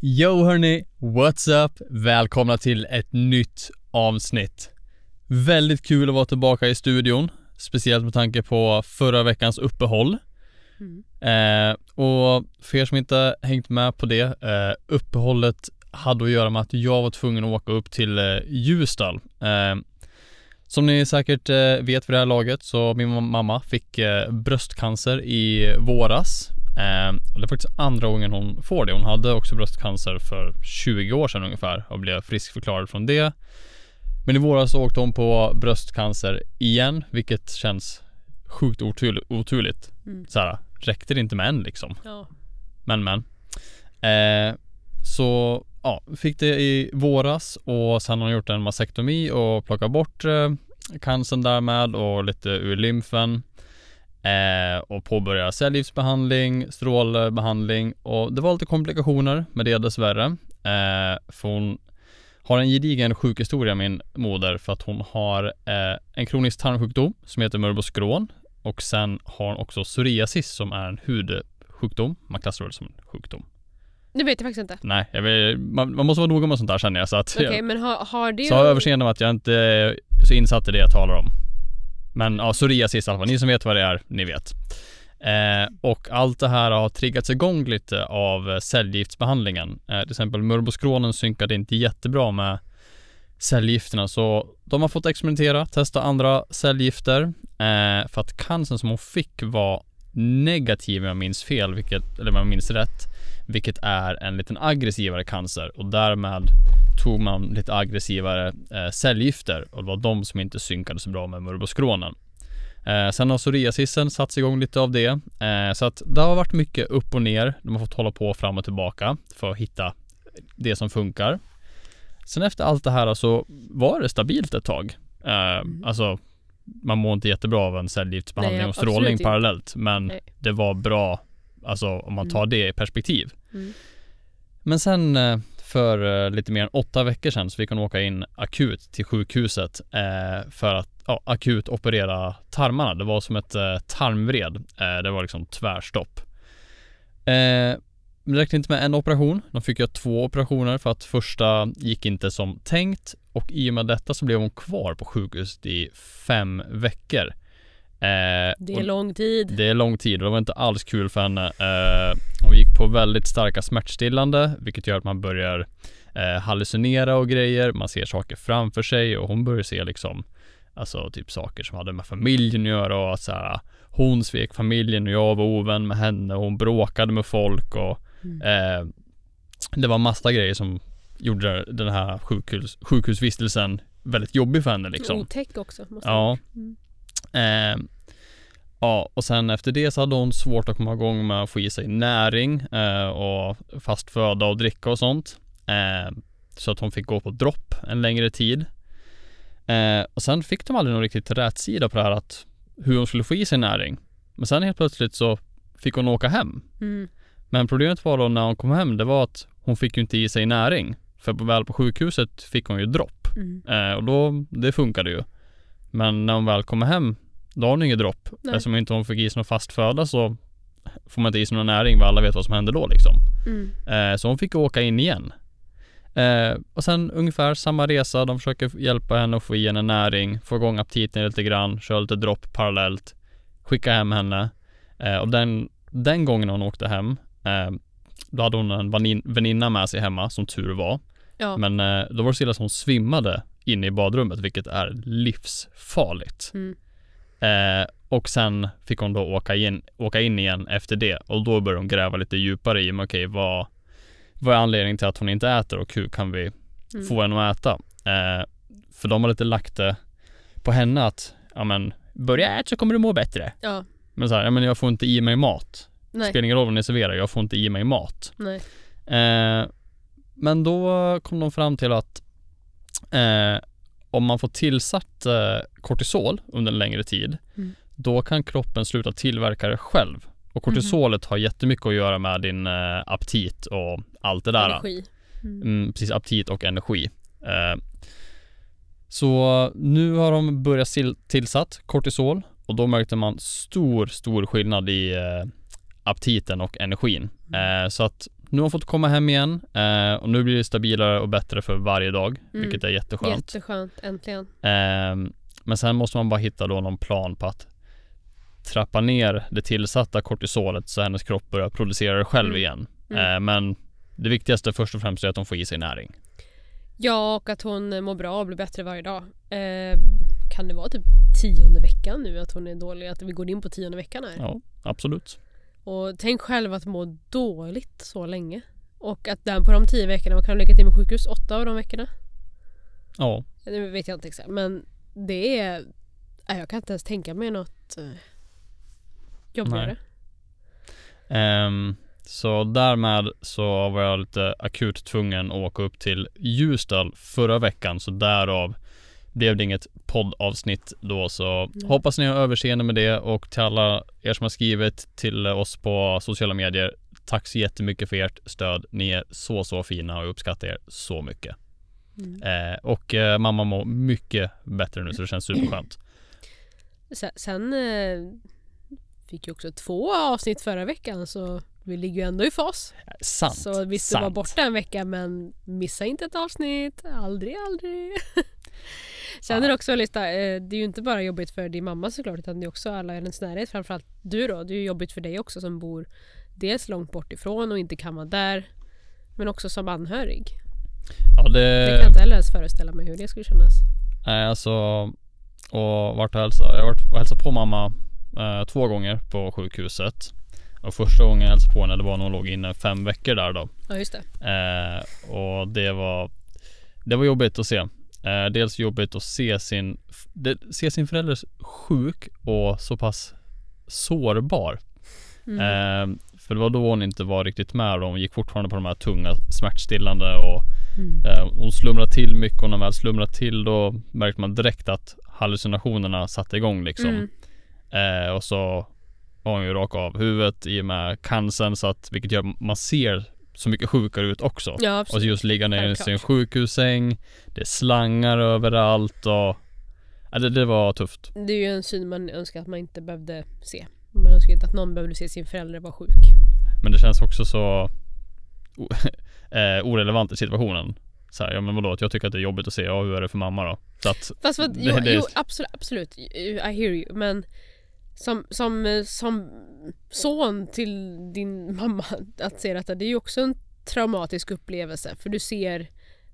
Yo hörni, what's up? Välkomna till ett nytt avsnitt. Väldigt kul att vara tillbaka i studion, speciellt med tanke på förra veckans uppehåll. Och för er som inte hängt med på det, uppehållet hade att göra med att jag var tvungen att åka upp till Ljusdal. Som ni säkert vet för det här laget, så min mamma fick bröstcancer i våras. Och det är faktiskt andra gången hon får det. Hon hade också bröstcancer för 20 år sedan ungefär och blev friskförklarad från det. Men i våras åkte hon på bröstcancer igen, vilket känns sjukt oturligt. Såhär, räckte det inte med en liksom? Ja. Men. Så ja, fick det i våras och sen har hon gjort en mastektomi och plockat bort cancern därmed och lite ur lymfen. Och påbörja cellgiftsbehandling, strålbehandling, och det var lite komplikationer med det dessvärre. För hon har en gedigen sjukhistoria, min moder, för att hon har en kronisk tarmsjukdom som heter Mörbos Crohn, och sen har hon också psoriasis som är en hudsjukdom. Man klassar det som en sjukdom. Det vet jag faktiskt inte. Nej, man måste vara noga med sånt där, känner jag. Så att men har det ju... Så har jag överseende med att jag inte är så insatt i det jag talar om. Men ja, psoriasis i alla fall. Ni som vet vad det är, ni vet. Och allt det här har triggats igång lite av cellgiftsbehandlingen. Till exempel Mörbos Crohn synkade inte jättebra med cellgifterna, så de har fått experimentera, testa andra cellgifter. För att cancern som hon fick var negativ, om jag minns fel, eller om jag minns rätt, vilket är en liten aggressivare cancer, och därmed tog man lite aggressivare cellgifter, och det var de som inte synkade så bra med Mörbos Crohn. Sen har psoriasisen satt igång lite av det, så att det har varit mycket upp och ner. De har fått hålla på fram och tillbaka för att hitta det som funkar. Sen efter allt det här så var det stabilt ett tag. Alltså man mår inte jättebra av en cellgiftsbehandling och strålning parallellt, men det var bra, alltså om man tar det i perspektiv. Men sen för lite mer än 8 veckor sedan så fick hon åka in akut till sjukhuset för att akut operera tarmarna. Det var som ett tarmvred. Det var liksom tvärstopp. Men det räckte inte med en operation. De fick göra 2 operationer för att första gick inte som tänkt, och i och med detta så blev hon kvar på sjukhuset i 5 veckor. Det är lång tid. Det är lång tid, och det var inte alls kul för henne. Hon gick på väldigt starka smärtstillande, vilket gör att man börjar hallucinera och grejer. Man ser saker framför sig, och hon börjar se liksom, alltså typ saker som hade med familjen att göra, och så här, hon svek familjen och jag var ovän med henne, och hon bråkade med folk, och det var massa grejer som gjorde den här sjukhusvistelsen väldigt jobbig för henne liksom. Otäck också, måste ja, och sen efter det så hade hon svårt att komma igång med att få i sig näring och fast föda och dricka och sånt. Så att hon fick gå på dropp en längre tid. Och sen fick de aldrig någon riktigt rätt sida på det här, att hur hon skulle få i sig näring. Men sen helt plötsligt så fick hon åka hem. Men problemet var då när hon kom hem, det var att hon fick ju inte i sig näring. För väl på sjukhuset fick hon ju dropp. Och då, det funkade ju. Men när hon väl kommer hem, då har hon inget dropp. Eftersom inte hon fick i sig någon fast föda, så får man inte i sig någon näring, för alla vet vad som hände då liksom. Så hon fick åka in igen. Och sen ungefär samma resa. De försöker hjälpa henne att få i henne näring, få igång aptiten lite grann, köra lite dropp parallellt, skicka hem henne. Och den gången hon åkte hem, då hade hon en väninna med sig hemma, som tur var. Ja. Men då var det så illa att hon svimmade inne i badrummet, vilket är livsfarligt. Och sen fick hon då åka in igen efter det, och då började hon gräva lite djupare i vad är anledningen till att hon inte äter, och hur kan vi få henne att äta. För de har lite lagt det på henne att börja äta så kommer du må bättre. Ja. Men så här, jag får inte i mig mat. Nej. Spelar ingen roll vad ni serverar, jag får inte i mig mat. Nej. Men då kom de fram till att om man får tillsatt kortisol under en längre tid, då kan kroppen sluta tillverka det själv. Och kortisolet har jättemycket att göra med din aptit och allt det där. Energi. Precis, aptit och energi. Så nu har de börjat tillsatt kortisol, och då märkte man stor skillnad i aptiten och energin. Så att nu har hon fått komma hem igen och nu blir det stabilare och bättre för varje dag, vilket är jätteskönt. Jätteskönt, äntligen. Men sen måste man bara hitta då någon plan på att trappa ner det tillsatta kortisolet så hennes kropp börjar producera det själv igen. Men det viktigaste först och främst är att hon får i sig näring. Ja, och att hon mår bra och blir bättre varje dag. Kan det vara typ 10:e veckan nu att hon är dålig? Att vi går in på 10:e veckan här? Ja, absolut. Och tänk själv att må dåligt så länge. Och att den på de 10 veckorna, man kan lägga till med sjukhus 8 av de veckorna. Ja. Det vet jag inte exakt. Men det är... Jag kan inte ens tänka mig något jobbigare. Så därmed så var jag lite akut tvungen att åka upp till Ljusdal förra veckan, så därav blev det inget poddavsnitt då, så hoppas ni har överseende med det, och till alla er som har skrivit till oss på sociala medier, tack så jättemycket för ert stöd. Ni är så fina och uppskattar er så mycket. Och mamma mår mycket bättre nu, så det känns superskönt. Sen fick ju också 2 avsnitt förra veckan, så vi ligger ju ändå i fas. Sant. Så visst, du var borta en vecka, men missa inte ett avsnitt. Aldrig. Sen är det också lite, det är ju inte bara jobbigt för din mamma såklart, utan det är också alla i hennes närhet. Framförallt du då, det är ju jobbigt för dig också som bor dels långt bort ifrån och inte kan vara där, men också som anhörig. Ja, det kan jag inte heller ens föreställa mig hur det skulle kännas. Nej, alltså, och vart och hälsa. Jag har varit och hälsat på mamma 2 gånger på sjukhuset. Och första gången jag hälsade på henne, det var när hon låg inne 5 veckor där då. Ja, just det. Och det var jobbigt att se. Dels jobbigt att se sin förälder sjuk och så pass sårbar. För det var då hon inte var riktigt med. Hon gick fortfarande på de här tunga smärtstillande och hon slumrade till mycket, och när man väl slumrade till då märkte man direkt att hallucinationerna satte igång liksom. Och så var hon ju rak av huvudet i och med cancern, så att, vilket gör att man ser så mycket sjukare ut också. Ja, absolut. Och så just ligga ner i sin sjukhussäng, det är slangar överallt och det var tufft. Det är ju en syn man önskar att man inte behövde se. Man önskar inte att någon behövde se sin förälder vara sjuk. Men det känns också så orelevant i situationen. Så här, ja men vadå, att jag tycker att det är jobbigt att se, ja hur är det för mamma då? Så att, fast vad, jo, absolut, I hear you, men som son till din mamma, att se att det är ju också en traumatisk upplevelse, för du ser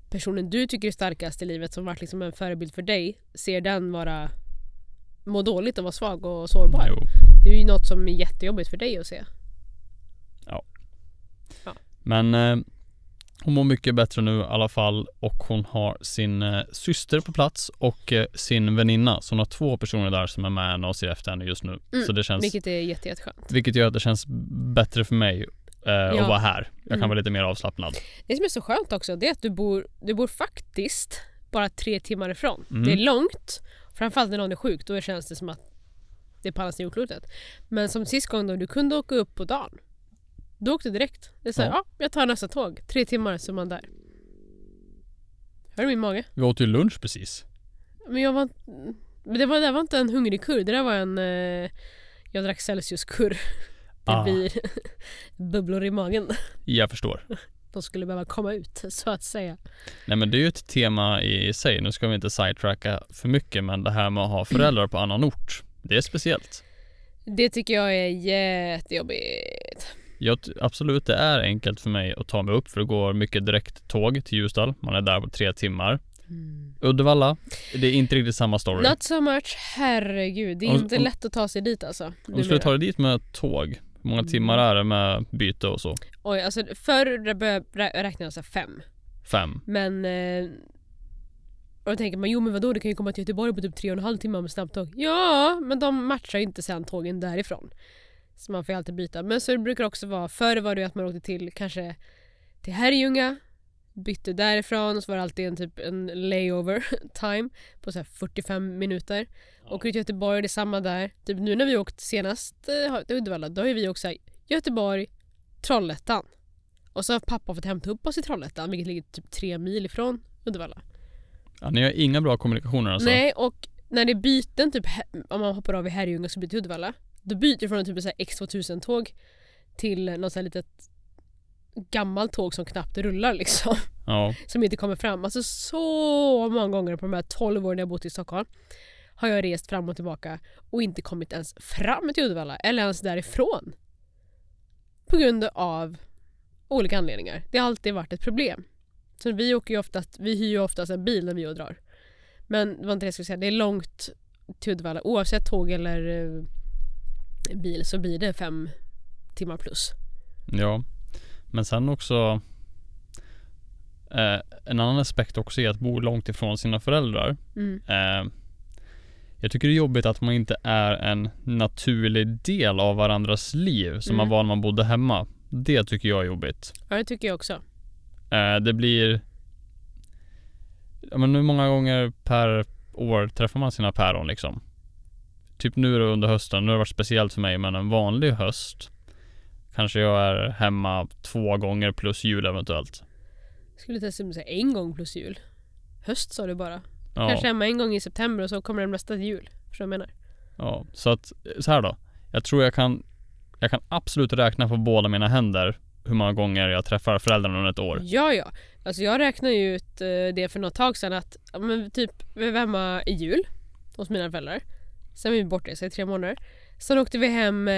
personen du tycker är starkast i livet, som varit liksom en förebild för dig, ser den må dåligt och vara svag och sårbar. Jo. Det är ju något som är jättejobbigt för dig att se. Ja. Men hon mår mycket bättre nu i alla fall, och hon har sin syster på plats och sin väninna, så hon har 2 personer där som är med henne och ser efter henne just nu. Så det känns, vilket är jätteskönt. Vilket gör att det känns bättre för mig att vara här. Jag kan vara lite mer avslappnad. Det som är så skönt också, det är att du bor faktiskt bara 3 timmar ifrån. Det är långt, framförallt när någon är sjuk, då känns det som att det är på andra sidan jordklotet. Men som sist gång då, du kunde åka upp på dagen. Du åkte direkt. Det är så här, jag tar nästa tåg. 3 timmar så är man där. Hör du min mage? Vi åt ju lunch precis. Men det var inte en hungrig kurr. Det där var en... jag drack Celsius-kurr. Det blir bubblor i magen. Jag förstår. De skulle behöva komma ut, så att säga. Nej, men det är ju ett tema i sig. Nu ska vi inte sidetracka för mycket, men det här med att ha föräldrar på annan ort, det är speciellt. Det tycker jag är jättejobbigt. Absolut, det är enkelt för mig att ta mig upp, för det går mycket direkt tåg till Ljusdal. Man är där på 3 timmar. Uddevalla, det är inte riktigt samma story. Not so much, herregud. Det är inte lätt att ta sig dit alltså. Om du skulle ta dig dit med tåg, hur många timmar är det med byte och så? Oj, alltså förr räknade jag så 5. 5. Men och då tänker man, jo men vadå, det kan ju komma till Göteborg på typ 3,5 timmar med snabbtåg. Ja, men de matchar inte sen tågen därifrån. Så man får alltid byta. Men så det brukar också vara, förr var det att man åkte till kanske till Herrljunga, bytte därifrån, och så var det alltid en layover time på så här 45 minuter. Och ut till Göteborg, det är samma där. Typ nu när vi åkt senast till Uddevalla, då är vi också Göteborg, Trollhättan. Och så har pappa fått hämta upp oss i Trollhättan, vilket ligger typ 3 mil ifrån Uddevalla. Ja, ni har inga bra kommunikationer alltså. Nej, och när det är byten, typ om man hoppar av i Herrljunga så byter till Uddevalla, då byter från typ så här X2000-tåg till något så här litet gammalt tåg som knappt rullar liksom. Ja. Som inte kommer fram. Alltså så många gånger på de här 12 åren jag bott i Stockholm har jag rest fram och tillbaka och inte kommit ens fram till Uddevalla eller ens därifrån. På grund av olika anledningar. Det har alltid varit ett problem. Så vi hyr ju oftast en bil när vi drar. Men det var inte det jag skulle säga. Det är långt till Uddevalla. Oavsett tåg eller bil så blir det 5 timmar plus. Ja. Men sen också en annan aspekt också är att bo långt ifrån sina föräldrar. Jag tycker det är jobbigt att man inte är en naturlig del av varandras liv som man var när man bodde hemma. Det tycker jag är jobbigt. Ja, det tycker jag också. Det blir... Ja, men hur många gånger per år träffar man sina päron liksom? Typ nu då under hösten. Nu har det varit speciellt för mig, men en vanlig höst kanske jag är hemma 2 gånger plus jul eventuellt. Skulle inte ens säga 1 gång plus jul. Höst sa du bara. Ja. Kanske hemma 1 gång i september och så kommer den nästa jul. Förstår du vad jag menar? Ja, så att så här då. Jag tror jag kan absolut räkna på båda mina händer hur många gånger jag träffar föräldrarna under ett år. Ja. Alltså jag räknar ju ut det för något tag sedan att typ vi var hemma i jul hos mina föräldrar. Sen var vi borta i 3 månader. Sen åkte vi hem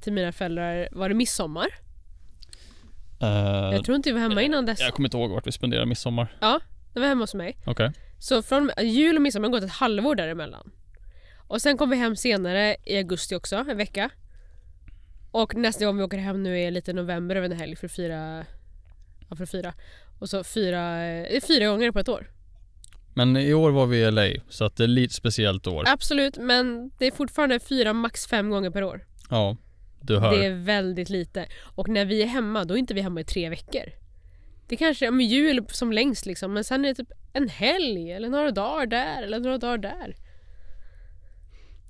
till mina föräldrar. Var det midsommar? Jag tror inte vi var hemma innan dess. Jag kommer inte ihåg vart vi spenderade midsommar. Ja, det var hemma hos mig. Okej. Så från jul och midsommar har gått ett halvår däremellan. Och sen kom vi hem senare i augusti också, en vecka. Och nästa gång vi åker hem nu är lite november över en helg för att fira. Och så 4 gånger på ett år. Men i år var vi i LA, så att det är lite speciellt år. Absolut, men det är fortfarande 4, max 5 gånger per år. Ja, du hör. Det är väldigt lite. Och när vi är hemma, då är inte vi hemma i 3 veckor. Det kanske är jul som längst liksom, men sen är det typ en helg eller några dagar där eller några dagar där.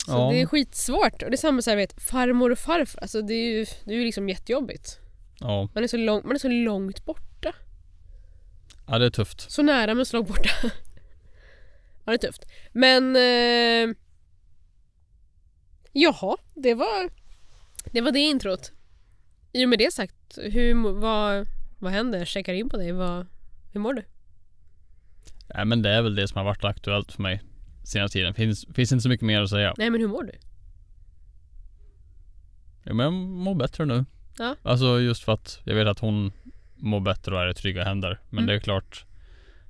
Så ja. Det är skitsvårt. Och det är samma så här, vet, farmor och farfar. Alltså det är ju liksom jättejobbigt. Ja. Man är så långt borta. Ja, det är tufft. Så nära men så långt borta. Ja, det är tufft. Men jaha, det var det introt. I och med det sagt, vad händer? Checkar in på dig. Hur mår du? Nej, men det är väl det som har varit aktuellt för mig senaste tiden. Finns inte så mycket mer att säga. Nej, men hur mår du? Ja, men jag mår bättre nu. Ja. Alltså just för att jag vet att hon mår bättre och är i trygga händer. Men det är klart,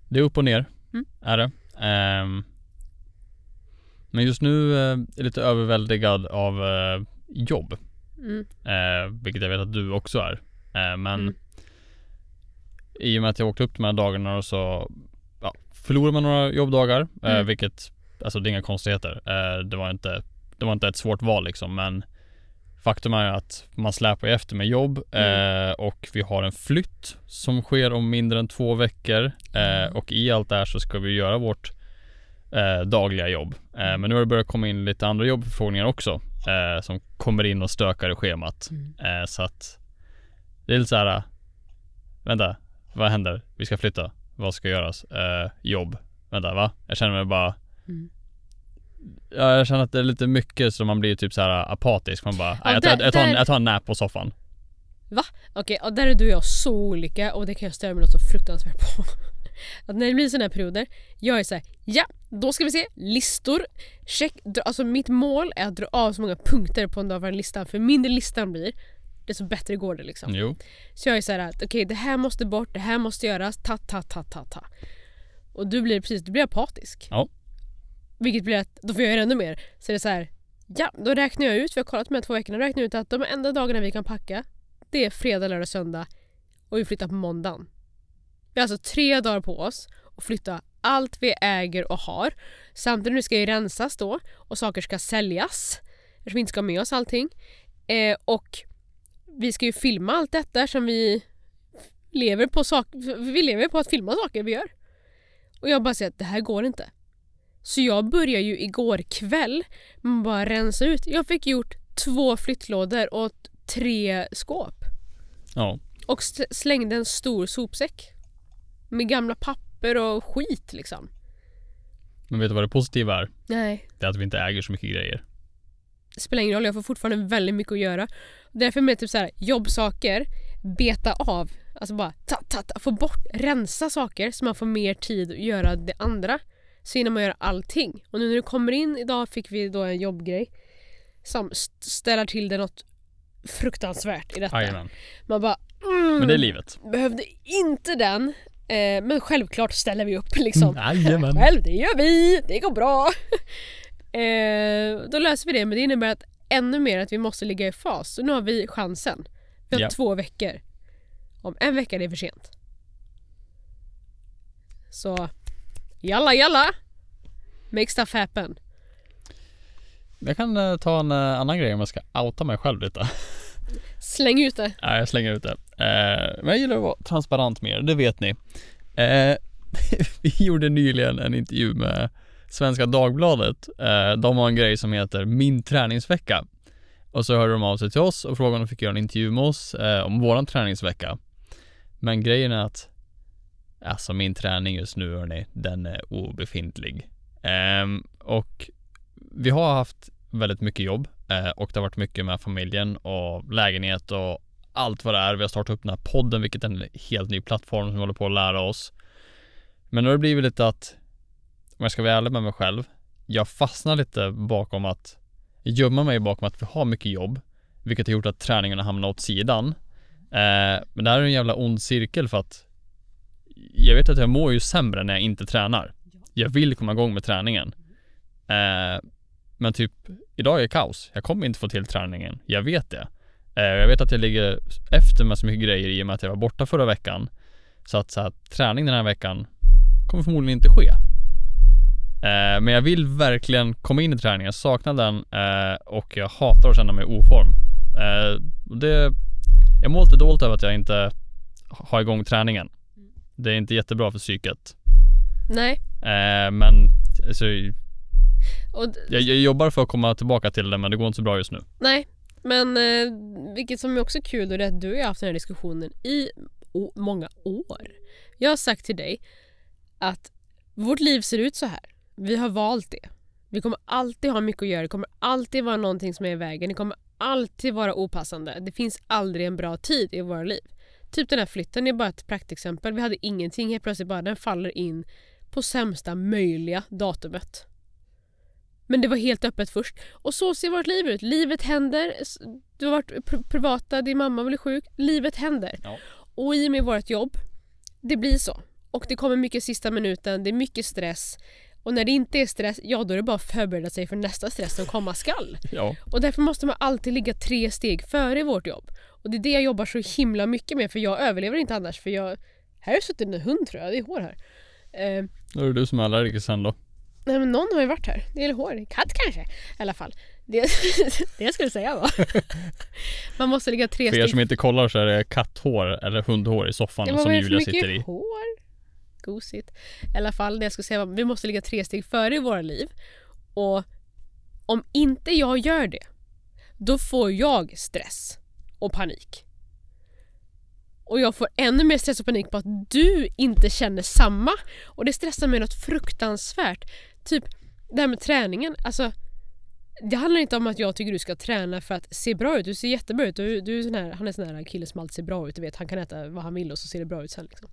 det är upp och ner. Är det. Men just nu är jag lite överväldigad av jobb. Vilket jag vet att du också är. Men i och med att jag åkte upp de här dagarna och så förlorar man några jobbdagar. Vilket, alltså det är inga konstigheter. Det var inte ett svårt val liksom. Men faktum är att man släpar efter med jobb. Och vi har en flytt som sker om mindre än 2 veckor. Och i allt det här så ska vi göra vårt dagliga jobb. Men nu har det börjat komma in lite andra jobbförfrågningar också. Som kommer in och stökar i schemat. Så att det är lite så här. Vänta, vad händer? Vi ska flytta. Vad ska göras? Jobb. Vänta, va? Jag känner mig bara jag känner att det är lite mycket så man blir typ så här apatisk. Man bara, jag tar en nap på soffan. Va? Okej, och där är du och jag så olika. Och det kan jag störa mig något så fruktansvärt på. Att när det blir såna här perioder, jag är så här, ja, då ska vi se listor. Check, alltså mitt mål är att dra av så många punkter på en dag för en lista. För mindre listan blir, desto bättre går det liksom. Jo. Så jag är så här att okej, det här måste bort, det här måste göras, ta. Och du blir apatisk. Ja. Vilket blir att då får jag göra ännu mer. Så det är så här, ja, då räknar jag ut, vi har kollat med 2 veckorna, räknar ut att de enda dagarna vi kan packa, det är fredag, lördag, söndag och vi flyttar på måndagen. Vi har alltså 3 dagar på oss att flytta allt vi äger och har. Samtidigt ska det rensas då och saker ska säljas. Eftersom vi inte ska ha med oss allting. Och vi ska ju filma allt detta som vi lever på att filma saker vi gör. Och jag bara säger att det här går inte. Så jag börjar ju igår kväll med bara rensa ut. Jag fick gjort 2 flyttlådor och 3 skåp. Ja. Och slängde en stor sopsäck. Med gamla papper och skit liksom. Men vet du vad det positiva är? Nej. Det är att vi inte äger så mycket grejer. Det spelar ingen roll, jag får fortfarande väldigt mycket att göra. Därför med typ så här, jobbsaker, beta av. Alltså bara få bort, rensa saker så man får mer tid att göra det andra. Så innan man gör allting. Och nu när du kommer in, idag fick vi då en jobbgrej som ställer till det något fruktansvärt i detta. Jajamän. Man bara Men det är livet. behövde inte den. Men självklart ställer vi upp liksom. Jajamän. Själv, det gör vi. Det går bra. Då löser vi det. Men det innebär att ännu mer att vi måste ligga i fas. Så nu har vi chansen. Vi har 2 veckor. Om en vecka är det för sent. Så jalla. Make stuff happen. Jag kan ta en annan grej om jag ska outa mig själv lite. Släng ut det. Ja, jag slänger ut det. Men jag gillar att vara transparent med er, det vet ni. Vi gjorde nyligen en intervju med Svenska Dagbladet. De har en grej som heter Min träningsvecka. Och så hörde de av sig till oss och frågade om de fick göra en intervju med oss om våran träningsvecka. Men grejen är att alltså min träning just nu, hörni, den är obefintlig. Och vi har haft väldigt mycket jobb och det har varit mycket med familjen och lägenhet och allt vad det är. Vi har startat upp den här podden, vilket är en helt ny plattform som vi håller på att lära oss. Men nu har det blivit lite att, om jag ska vara ärlig med mig själv, jag fastnar lite bakom att gömma mig bakom att vi har mycket jobb, vilket har gjort att träningarna hamnar åt sidan. Men det här är en jävla ond cirkel, för att jag vet att jag mår ju sämre när jag inte tränar. Jag vill komma igång med träningen. Men typ idag är kaos. Jag kommer inte få till träningen. Jag vet det. Jag vet att jag ligger efter med så mycket grejer i och med att jag var borta förra veckan. Så att träning den här veckan kommer förmodligen inte ske. Men jag vill verkligen komma in i träningen. Jag saknar den och jag hatar att känna mig i oform. Jag mår lite dåligt över att jag inte har igång träningen. Det är inte jättebra för psyket. Nej. Men alltså, Och jag jobbar för att komma tillbaka till det, men det går inte så bra just nu. nej, men vilket som är också kul, är att du har haft den här diskussionen i många år. Jag har sagt till dig att vårt liv ser ut så här. Vi har valt det. Vi kommer alltid ha mycket att göra. Det kommer alltid vara någonting som är i vägen. Det kommer alltid vara opassande. Det finns aldrig en bra tid i våra liv. Typ den här flytten är bara ett praktexempel. Vi hade ingenting, helt plötsligt bara den faller in på sämsta möjliga datumet. Men det var helt öppet först. Och så ser vårt liv ut. Livet händer. Du har varit privata, din mamma blir sjuk. Livet händer. Ja. Och i och med vårt jobb, det blir så. Och det kommer mycket sista minuten, det är mycket stress. Och när det inte är stress, ja då är det bara att förbereda sig för nästa stress som komma skall. Ja. Och därför måste man alltid ligga 3 steg före vårt jobb. Och det är det jag jobbar så himla mycket med, för jag överlever inte annars. För här har suttit en hund, tror jag, det är hår här. Då är det du som är allergiker sen då. Nej, men någon har ju varit här. Det är hår. Katt kanske. I alla fall. Det jag skulle säga var. Man måste ligga 3 steg. För er som inte kollar så är det katthår eller hundhår i soffan som Julia sitter i. Hår? Gosigt. I alla fall, det jag skulle säga var, vi måste ligga 3 steg före i våra liv. Och om inte jag gör det, då får jag stress och panik. Och jag får ännu mer stress och panik på att du inte känner samma. Och det stressar mig något fruktansvärt. Typ det här med träningen. Alltså, det handlar inte om att jag tycker du ska träna för att se bra ut. Du ser jättebra ut. Du är sån här, han är sån här kille som alltid ser bra ut. Du vet, han kan äta vad han vill och så ser det bra ut sen liksom.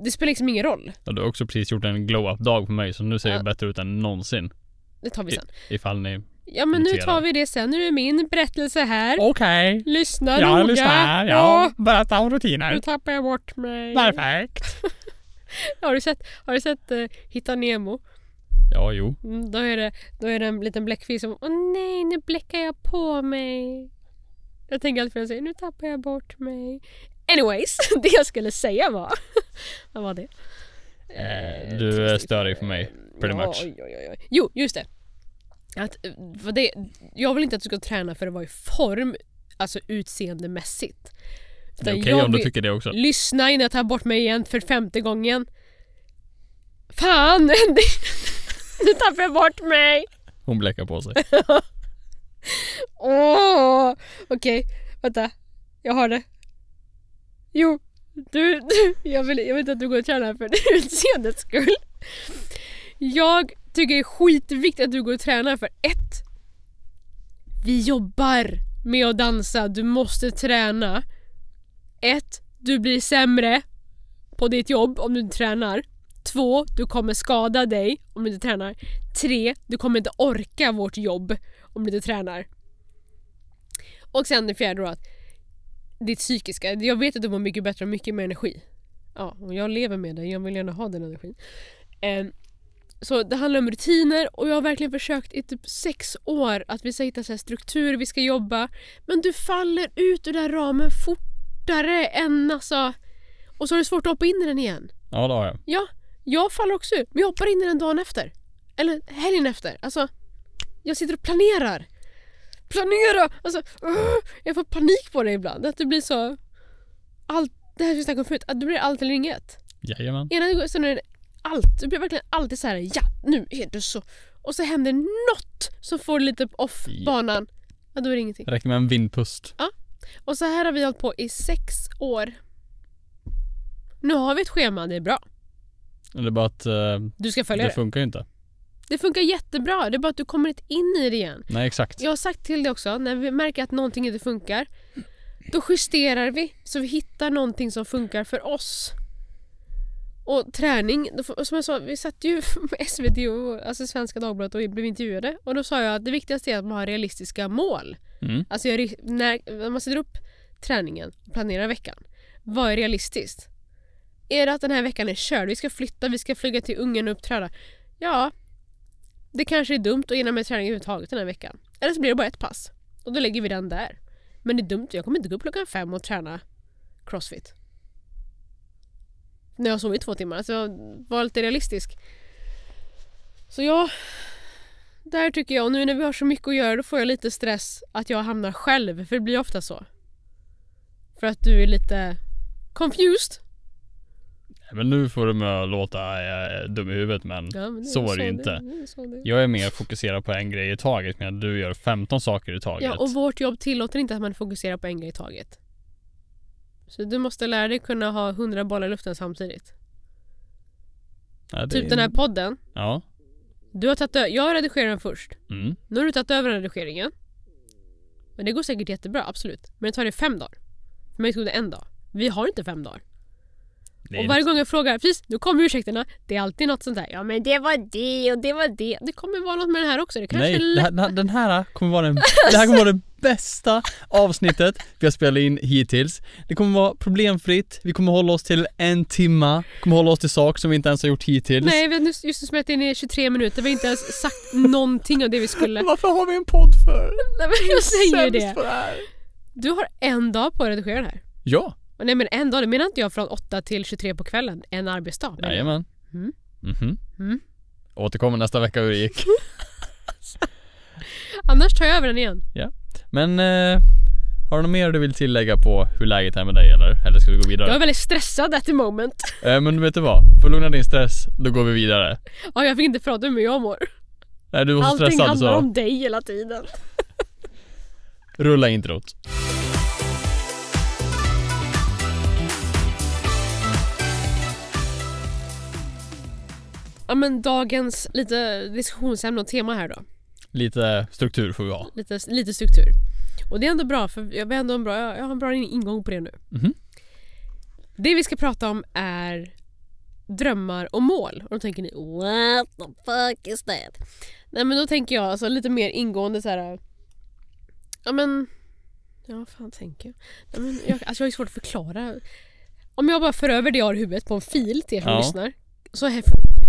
Det spelar liksom ingen roll. Ja, du har också precis gjort en glow-up-dag på mig, så nu ser jag bättre ut än någonsin. Det tar vi sen. Ifall ni... Ja, men nu tar vi det sen. Nu är det min berättelse här. Okej. Lyssna noga. Jag lyssnar. Ja, berätta om rutiner. Nu tappar jag bort mig. Perfekt. Har du sett Hitta Nemo? Ja, jo. Då är det en liten bläckfisk som, åh nej, nu bläckar jag på mig. Jag tänker alltid för att säga, nu tappar jag bort mig. Anyways, det jag skulle säga var vad var det? Du är störig för mig, pretty much. Oj. Jo, just det. Jag vill inte att du ska träna för att vara i form, alltså utseendemässigt. Det är okej om du tycker det också. Lyssna innan jag tar bort mig igen för 5:e gången. Fan! Nu tappar jag bort mig. Hon bläckar på sig. Okej, vänta. Jag har det. Jo, jag vill inte att du går och tränar för utseendets skull. Jag tycker det är skitviktigt att du går och tränar för 1. Vi jobbar med att dansa. Du måste träna. 1. Du blir sämre på ditt jobb om du inte tränar. 2. Du kommer skada dig om du inte tränar. 3. Du kommer inte orka vårt jobb om du inte tränar. Och sen det fjärde då, att ditt psykiska. Jag vet att du mår mycket bättre och mycket mer energi. Ja, och jag lever med det. Jag vill gärna ha den energin. Så det handlar om rutiner, och jag har verkligen försökt i typ 6 år att vi ska hitta så här struktur, vi ska jobba. Men du faller ut ur den ramen fortare än alltså. Och så är det svårt att hoppa in i den igen. Ja, det har jag. Ja, jag faller också ut. Men jag hoppar in i den dagen efter. Eller helgen efter. Alltså, jag sitter och planerar. Alltså, jag får panik på det ibland. Att det blir så... Allt det här som jag snackade om förut. Att det blir allt eller inget. Jajamän. Ena så är det allt. Det blir verkligen alltid så här. Ja, nu är det så. Och så händer något som får lite off banan. Ja, då är det ingenting. Det räcker med en vindpust. Ja. Och så här har vi hållit på i 6 år. Nu har vi ett schema, det är bra. Det är bara att du ska följa det funkar ju inte. Det funkar jättebra, det är bara att du kommer inte in i det igen. Nej, exakt. Jag har sagt till dig också, när vi märker att någonting inte funkar, då justerar vi så vi hittar någonting som funkar för oss. Och träning, som jag sa, vi satt ju med SVT och alltså Svenska Dagbladet och blev intervjuade. Och då sa jag att det viktigaste är att man har realistiska mål. Alltså när man sätter upp träningen och planerar veckan, vad är realistiskt? Är det att den här veckan är körd, vi ska flytta, vi ska flyga till Ungern och uppträda? Ja, det kanske är dumt att hinna med träning överhuvudtaget den här veckan. Eller så blir det bara ett pass. Och då lägger vi den där. Men det är dumt, jag kommer inte gå upp klockan 5 och träna crossfit. När jag sov i 2 timmar. Så jag var lite realistisk. Så ja, där tycker jag. Och nu när vi har så mycket att göra, då får jag lite stress att jag hamnar själv. För det blir ofta så. För att du är lite confused. Men nu får du mig att låta dum i huvudet, men så är det ju inte. Jag är mer fokuserad på en grej i taget, medan du gör 15 saker i taget. Ja, och vårt jobb tillåter inte att man fokuserar på en grej i taget. Så du måste lära dig kunna ha 100 bollar i luften samtidigt. Ja, typ den här podden. Ja. Du har jag redigerar den först. Nu har du tagit över redigeringen. Men det går säkert jättebra, absolut. Men det tar det 5 dagar. För mig tog det 1 dag. Vi har inte 5 dagar. Och varje gång jag frågar, precis, nu kommer ursäkterna. Det är alltid något sånt här. Ja, men det var det och det var det. Det kommer vara något med den här också. Det kanske den här kommer vara det här kommer vara det bästa avsnittet vi har spelat in hittills. Det kommer vara problemfritt. Vi kommer hålla oss till 1 timma. Kommer hålla oss till sak som vi inte ens har gjort hittills. Nej, vi har just smält in i 23 minuter. Vi har inte ens sagt någonting av det vi skulle. Varför har vi en podd för? Nej, men jag säger det. Du har 1 dag på att redigera den här. Ja. Nej, men 1 dag, det menar inte jag från 8 till 23 på kvällen. En arbetsdag. Jajamän. Återkommer nästa vecka hur det gick. Annars tar jag över den igen. Ja. Men har du något mer du vill tillägga på hur läget är med dig, eller ska vi gå vidare? Jag är väldigt stressad at the moment. Men vet du vad? För att lugna din stress, då går vi vidare. Ja, jag fick inte prata om hur jag mår. Nej, du var så stressad. Allting handlar om dig hela tiden. Rulla introt. Ja, men dagens lite diskussionsämne och tema här då. Lite struktur får vi ha. Lite struktur. Och det är ändå bra, för jag har en bra ingång på det nu. Det vi ska prata om är drömmar och mål. Och då tänker ni, what the fuck is that? Nej, men då tänker jag alltså lite mer ingående så här. Ja, fan tänker jag. Nej, men jag har svårt att förklara. Om jag bara för över det jag har i huvudet på en fil till er som lyssnar. Så här fortsätter vi.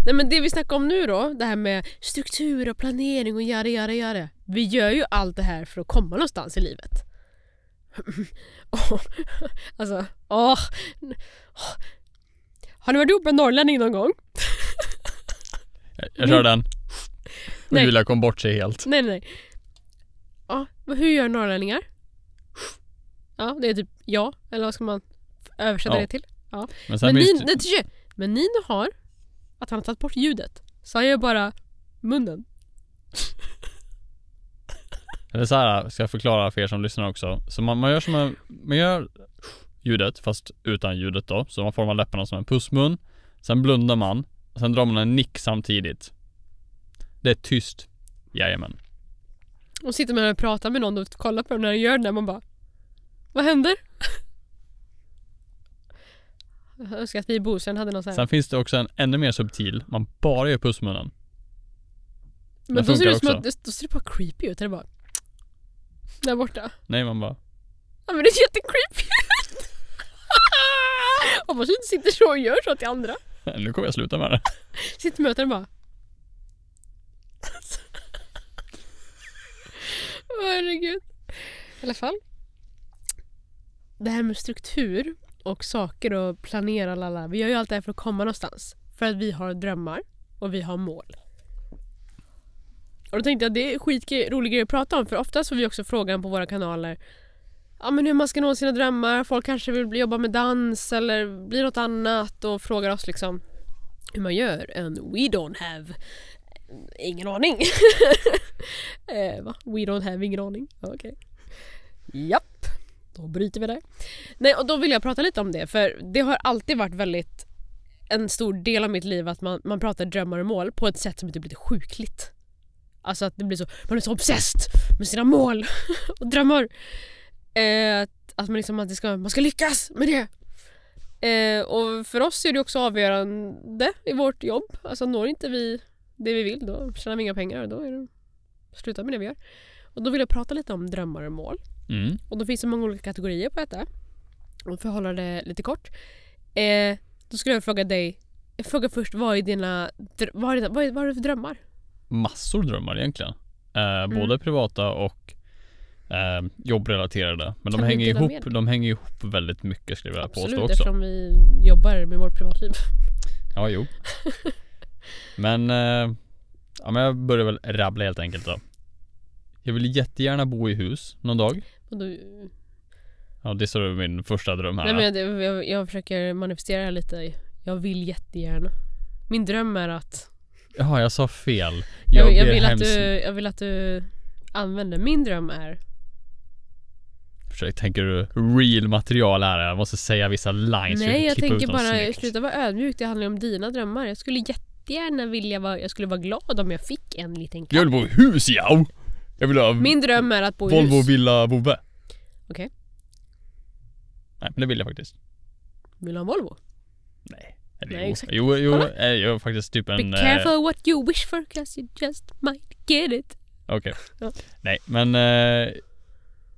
Nej, men det vi snackar om nu då, det här med struktur och planering och göra. Vi gör ju allt det här för att komma någonstans i livet. Har ni varit ihop med norrlänning någon gång? Jag kör den. Julia kom bort sig helt. Nej. Ja, hur gör norrlänningar? Ja, det är typ ja, eller vad ska man översätta det till? Ja. Men Nino har att han har tagit bort ljudet. Så han gör bara munnen. Eller så här, ska jag förklara för er som lyssnar också. Så man gör ljudet fast utan ljudet då. Så man formar läpparna som en pussmun. Sen blundar man. Och sen drar man en nick samtidigt. Det är tyst. Jajamän. Och sitter man och pratar med någon och kollar på den när den gör det. Man bara, vad händer? Jag önskar att vi i Bohuslän hade någon så här. Sen finns det också en ännu mer subtil. Man bara gör pussmunnen. Men då ser det som att då ser det bara creepy ut. Är det bara där borta? Nej, man bara... Ja, men det är jättecreepy. Hoppas du inte sitter så och gör så till andra. Nu kommer jag sluta med det. Sitter och möter den bara. Herregud. I alla fall. Det här med struktur och saker och planera lalla. Vi gör ju allt det här för att komma någonstans. För att vi har drömmar och vi har mål. Och då tänkte jag att det är skitrolig grej att prata om. För oftast får vi också frågan på våra kanaler. Ja, men hur man ska nå sina drömmar. Folk kanske vill jobba med dans eller bli något annat. Och frågar oss liksom hur man gör. And we don't have... Ingen aning. Va? We don't have ingen aning. Okej. Okay. Japp. Då bryter vi där. Nej, och då vill jag prata lite om det. För det har alltid varit väldigt en stor del av mitt liv att man pratar drömmar och mål på ett sätt som är typ lite sjukligt. Alltså att det blir så, man är så obsessed med sina mål och drömmar. Att man liksom man ska lyckas med det. Och för oss är det också avgörande i vårt jobb. Alltså når inte vi det vi vill, då tjänar vi inga pengar. Då är det sluta med det vi gör. Och då vill jag prata lite om drömmar och mål. Och då finns det många olika kategorier på detta. Och för att hålla det lite kort. Då skulle jag fråga dig. Jag frågar först, vad är det för drömmar? Massor drömmar egentligen. Både privata och jobbrelaterade. Men de hänger ihop väldigt mycket, skulle jag vilja påstå också. Eftersom vi jobbar med vårt privatliv. Ja, jo. Men jag börjar väl rabbla helt enkelt då. Jag vill jättegärna bo i hus någon dag. Och då... Ja, det är så min första dröm här. Nej, men jag försöker manifestera lite. Jag vill jättegärna. Min dröm är att... Jaha, jag sa fel. Jag vill att du använder. Min dröm är... Tänker du real material här? Jag måste säga vissa lines. Nej, jag tänker bara sluta vara ödmjuk. Det handlar om dina drömmar. Jag skulle jättegärna jag skulle vara glad om jag fick en liten katt. Jag vill bo i hus, ja! Jag vill ha min dröm är att bo i Volvo hus. Villa Bove. Okej. Nej, men det vill jag faktiskt. Vill du ha en Volvo? Nej. Nej, exakt. Jo, jag är faktiskt typ en... Be careful what you wish for, 'cause you just might get it. Okej. Ja. Nej, men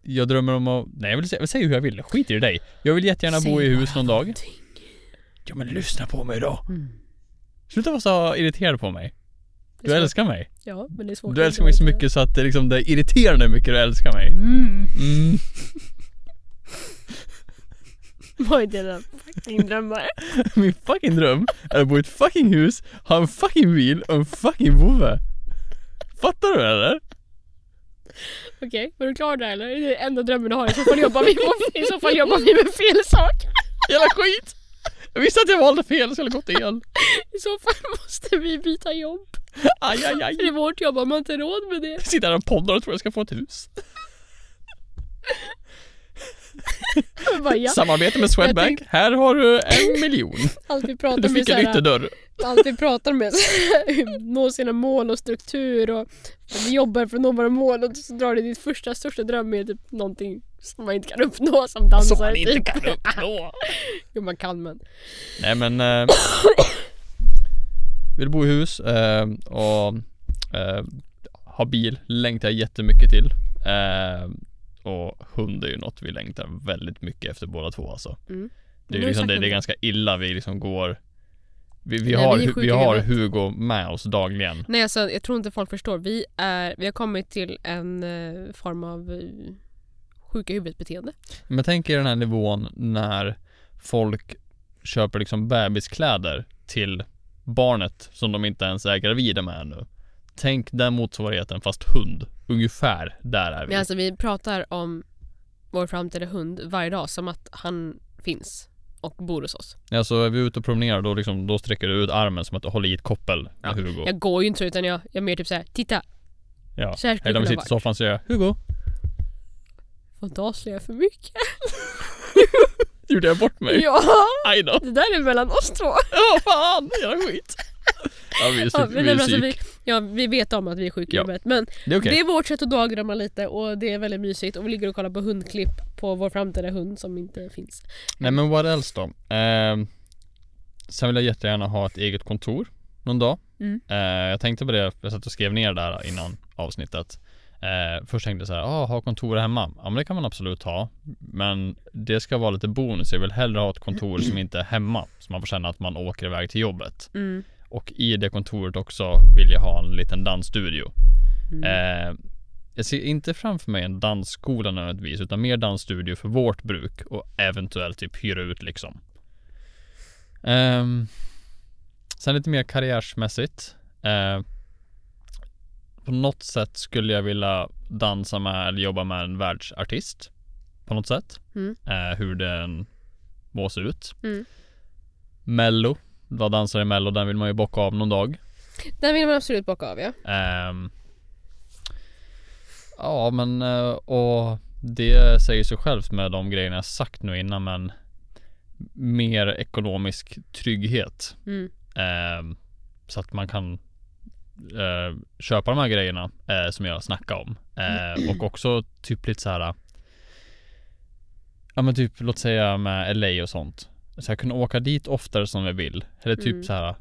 jag drömmer om att... Nej, jag vill säga hur jag vill. Skit i dig. Jag vill jättegärna bo i hus någon dag. Ja, men lyssna på mig då. Sluta vara så irriterad på mig. Du älskar mig. Ja, men det är svårt. Du älskar mig så mycket så att det är irriterande mycket du älskar mig. Vad är dina fucking drömmar? Min fucking dröm är att bo i ett fucking hus, ha en fucking bil och en fucking vovve. Fattar du eller? Okej, var du klar där eller? Det är det enda drömmen du har. I så fall jobbar vi med fel sak. Jävla skit! Jag visste att jag valde fel, jag skulle gått igen. I så fall måste vi byta jobb. Aj. Det är vårt jobb, har man inte råd med det. Jag sitter här och poddar och tror jag ska få ett hus. Samarbete med Swedbank. Här har du 1 miljon. Allt vi pratar du fick en ytterdörr. Allt vi pratar med nå sina mål och struktur och vi jobbar för att nå våra mål och så drar det ditt största dröm med typ någonting som man inte kan uppnå som dansare. Som man inte kan uppnå. Jo, man kan, men. Nej, men vill bo i hus och ha bil längtar jag jättemycket till. Och hund är ju något vi längtar väldigt mycket efter båda två alltså. Det är ju liksom det är ganska illa vi liksom går. Vi har Hugo med oss dagligen. Nej, alltså jag tror inte folk förstår. Vi har kommit till en form av sjuka huvudbeteende. Men tänk er den här nivån när folk köper liksom bebiskläder till barnet som de inte ens är gravida med nu. Tänk den motsvarigheten fast hund. Ungefär där är vi. Men alltså vi pratar om vår framtida hund varje dag som att han finns och bor hos oss. Ja, så är vi ute och promenerar då sträcker du ut armen som att du håller i ett koppel med Hugo. Jag går ju inte så utan jag är mer typ så här: titta. Ja, eller de sitter i soffan och säger Hugo. Får inte avslöja för mycket. Gjorde jag bort mig? Ja. Aj då. Det där är mellan oss två. Ja, fan. Jävla skit. Ja, vi vet om att vi är sjuka i huvudet. Men det är vårt sätt att dagdrömma lite. Och det är väldigt mysigt. Och vi ligger och kollar på hundklipp på vår framtida hund som inte finns. Nej, men what else då? Sen vill jag jättegärna ha ett eget kontor någon dag. Jag tänkte på det, jag satt och skrev ner där innan avsnittet. Först tänkte jag så här, ha kontor hemma. Ja, men det kan man absolut ha. Men det ska vara lite bonus. Jag vill hellre ha ett kontor som inte är hemma. Så man får känna att man åker iväg till jobbet. Och i det kontoret också vill jag ha en liten dansstudio. Jag ser inte framför mig en dansskola nödvändigtvis, utan mer dansstudio för vårt bruk. Och eventuellt typ hyra ut liksom. Sen lite mer karriärsmässigt. På något sätt skulle jag vilja dansa med eller jobba med en världsartist. På något sätt. Hur den må se ut. Mello. Vad dansar i Mello? Den vill man ju bocka av någon dag. Den vill man absolut bocka av, ja. Ja, men och det säger sig självt med de grejerna jag sagt nu innan, men mer ekonomisk trygghet. Så att man kan köpa de här grejerna som jag snackar om. Och också typ lite så här, ja men typ låt säga med LA och sånt. Så jag kunna åka dit oftare som jag vill. Eller typ så här,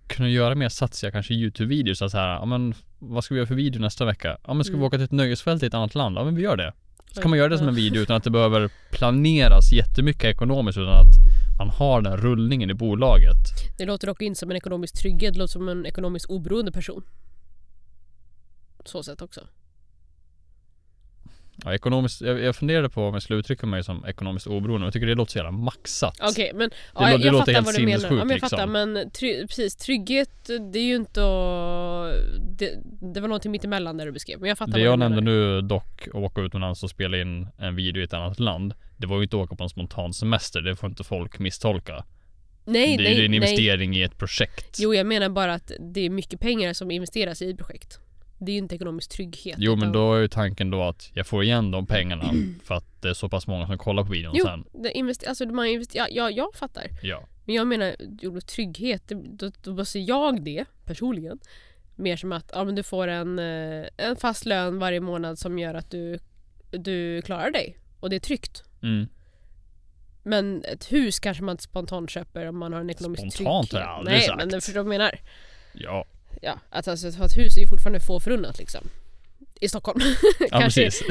kunna göra mer satsiga kanske YouTube-videos. Så här, ja men vad ska vi göra för video nästa vecka? Ja men ska vi åka till ett nöjesfält i ett annat land? Ja men vi gör det. Så kan man göra det som en video utan att det behöver planeras jättemycket ekonomiskt, utan att man har den rullningen i bolaget. Det låter dock inte som en ekonomisk trygghet, det låter som en ekonomiskt oberoende person. Så sätt också. Ja, ekonomiskt, jag funderade på om jag skulle uttrycka mig som ekonomiskt oberoende. Jag tycker det låter så jävla maxat. Okej, men det låter fattar helt vad du menar. sinnessjukt, Ja, men jag liksom. fattar, men precis, trygghet, det är ju inte det var någonting mitt emellan där du beskrev. Men jag fattar det vad jag du nämnde menar. nu dock, åka utomlands och spela in en video i ett annat land. Det var ju inte åka på en spontan semester. Det får inte folk misstolka. Nej, det är ju en investering i ett projekt. Jo, jag menar bara att det är mycket pengar som investeras i ett projekt. Det är ju inte ekonomisk trygghet. Jo, men då är ju tanken då att jag får igen de pengarna för att det är så pass många som kollar på videon sen. Jag fattar. Ja. Men jag menar, trygghet, då ser jag det personligen mer som att men du får en fast lön varje månad som gör att du klarar dig. Och det är tryggt. Men ett hus kanske man inte spontant köper om man har en ekonomisk trygghet. Spontant har jag aldrig sagt. Men du förstår vad jag menar. Ja, att alltså, ett hus är ju fortfarande få förunnat liksom. I Stockholm. ja precis.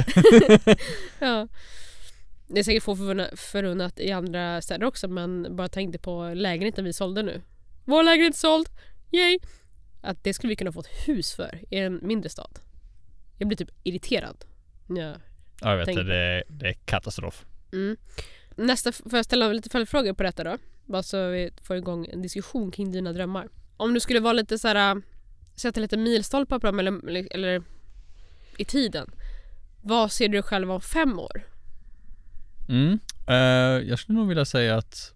Ja. Det är säkert få förunnat i andra städer också, men bara tänkte på lägenheten vi sålde nu. Vår lägenhet är såld. Yay! Att det skulle vi kunna få ett hus för i en mindre stad. Jag blir typ irriterad. Ja, jag vet det är katastrof. Nästa, får jag ställa lite följdfrågor på detta då? Bara så vi får igång en diskussion kring dina drömmar. Om du skulle vara lite så här, sätta lite milstolpar på dem eller i tiden. Vad ser du själv om 5 år? Jag skulle nog vilja säga att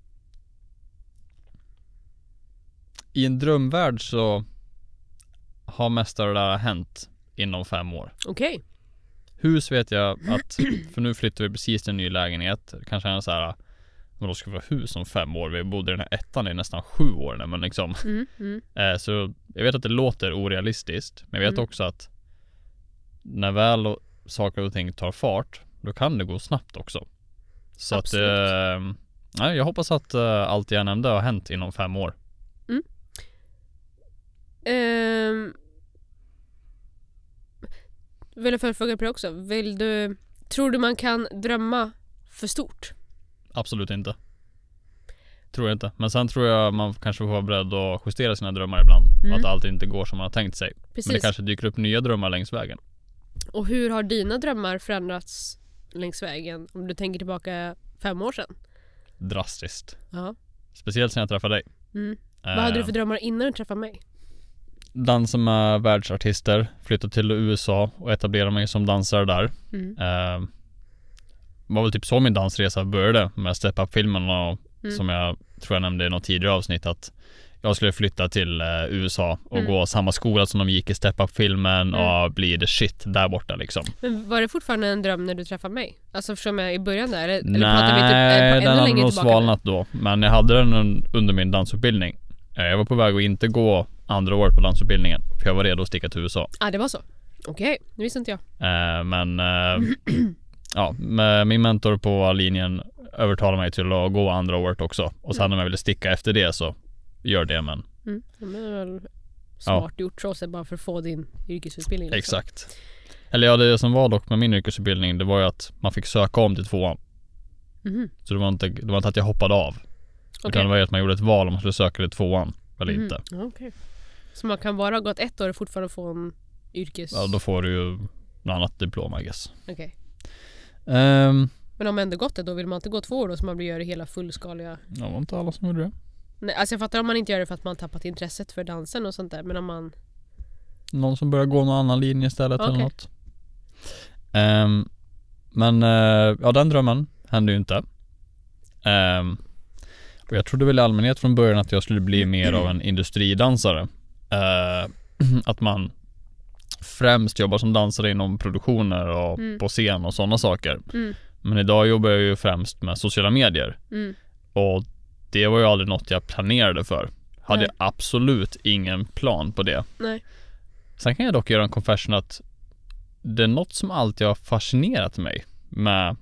i en drömvärld så har mest av det där hänt inom 5 år. Okej. Hus vet jag att, för nu flyttar vi precis till en ny lägenhet. Kanske är så här, men då ska vi ha hus om 5 år. Vi bodde i den här ettan i nästan 7 år nu, men liksom. Så jag vet att det låter orealistiskt, men jag vet också att när väl saker och ting tar fart, då kan det gå snabbt också. Så absolut. Att jag hoppas att allt jag nämnde har hänt inom 5 år. Vill jag förfråga på det också? Tror du man kan drömma för stort? Absolut inte. Tror jag inte. Men sen tror jag man kanske får vara beredd att justera sina drömmar ibland. Att allt inte går som man har tänkt sig. Precis. Men det kanske dyker upp nya drömmar längs vägen. Och hur har dina drömmar förändrats längs vägen om du tänker tillbaka 5 år sedan? Drastiskt. Ja. Speciellt sen jag träffade dig. Vad hade du för drömmar innan du träffade mig? Dansa med världsartister, flytta till USA och etablera mig som dansare där. Var väl typ så min dansresa började med Step Up-filmen och som jag tror jag nämnde i något tidigare avsnitt, att jag skulle flytta till USA och gå samma skola som de gick i Step Up-filmen och bli the shit där borta liksom. Men var det fortfarande en dröm när du träffade mig? Alltså förstår jag i början där? Eller nej, pratar vi typ den hade nog svalnat då. Men jag hade den under min dansutbildning. Jag var på väg att inte gå andra året på dansutbildningen, för jag var redo att sticka till USA. Det var så. Okej, det visste inte jag. Ja, min mentor på linjen övertalade mig till att gå andra året också. Och sen när jag ville sticka efter det så gör det, men Ja, men det är väl smart gjort så bara för att få din yrkesutbildning. Exakt. Eller ja, det som var dock med min yrkesutbildning, det var ju att man fick söka om till 2:an. Så det var inte att jag hoppade av. Utan det var ju att man gjorde ett val om man skulle söka till 2:an eller inte. Okay. Så man kan bara ha gått 1 år och fortfarande få en yrkes... Ja, då får du ju något annat diplom, I guess. Okej. Men om man ändå gått det, då vill man inte gå 2 år då, så man blir göra hela fullskaliga... Ja, det var inte alla som gjorde det. Nej, alltså jag fattar om man inte gör det för att man tappat intresset för dansen och sånt där, men om man... Någon som börjar gå någon annan linje istället eller något. Men ja, den drömmen hände ju inte. Och jag trodde väl i allmänhet från början att jag skulle bli mer av en industridansare. Att man främst jobbar som dansare inom produktioner och på scen och sådana saker. Men idag jobbar jag ju främst med sociala medier. Och det var ju aldrig något jag planerade för. Hade jag absolut ingen plan på det. Nej. Sen kan jag dock göra en confession att det är något som alltid har fascinerat mig med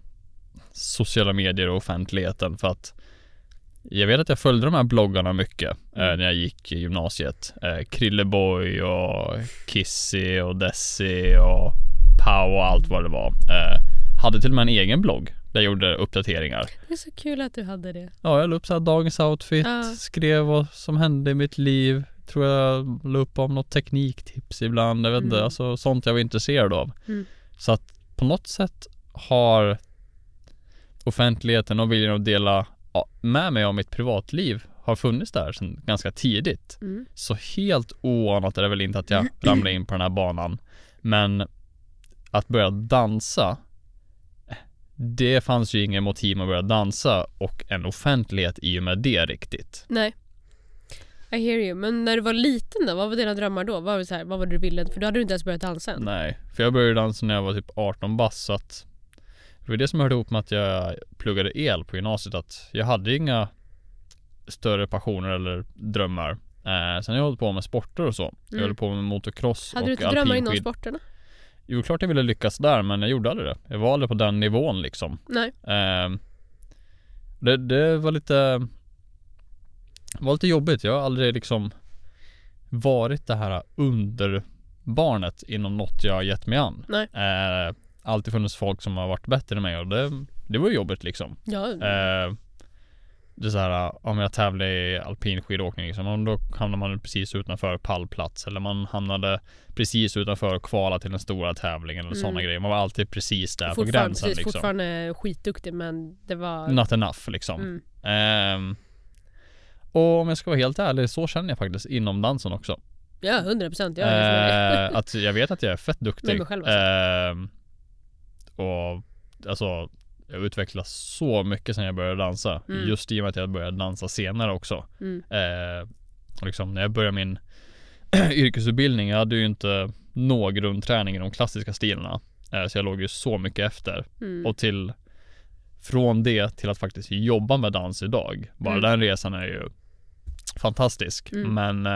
sociala medier och offentligheten, för att jag vet att jag följde de här bloggarna mycket när jag gick i gymnasiet. Krilleboy och Kissy och Desi och Pau och allt vad det var. Hade till och med en egen blogg där jag gjorde uppdateringar. Det är så kul att du hade det. Ja, jag la upp så här dagens outfit, skrev vad som hände i mitt liv. Tror jag la upp om något tekniktips ibland. Jag vet inte, alltså sånt jag var intresserad av. Så att på något sätt har offentligheten och viljan att dela med mig om mitt privatliv har funnits där sedan ganska tidigt. Så helt oanat är det väl inte att jag ramlade in på den här banan. Men att börja dansa, det fanns ju ingen motiv med att börja dansa och en offentlighet i och med det riktigt. Nej. I hear you. Men när du var liten då, vad var dina drömmar då? Vad var det du ville? För då hade du inte ens börjat dansa än. Nej, för jag började dansa när jag var typ 18 bast, så att det var det som hörde ihop med att jag pluggade el på gymnasiet, att jag hade inga större passioner eller drömmar. Sen jag höll på med sporter och så. Jag höll på med motocross och alpinskid. Hade du inte drömmar inom sporterna? Jo, klart jag ville lyckas där, men jag gjorde aldrig det. Jag var aldrig på den nivån liksom. Nej. Det var lite jobbigt. Jag har aldrig liksom varit det här underbarnet inom något jag har gett mig an. Nej. Alltid funnits folk som har varit bättre än mig, och det var jobbigt liksom. Ja. Det är så här, om jag tävlade i alpinskidåkning liksom, då hamnar man precis utanför pallplats, eller man hamnade precis utanför kvala till den stora tävlingen eller sådana grejer. Man var alltid precis där på gränsen liksom. Fortfarande skitduktig, men det var not enough liksom. Och om jag ska vara helt ärlig, så känner jag faktiskt inom dansen också. Ja, 100%. Att jag vet att jag är fett duktig. Och alltså jag utvecklas så mycket sen jag började dansa. Just i och med att jag började dansa senare också. Liksom, när jag började min yrkesutbildning, jag hade ju inte någon grundträning i de klassiska stilarna. Så jag låg ju så mycket efter. Och från det till att faktiskt jobba med dans idag. Bara den resan är ju fantastisk. Men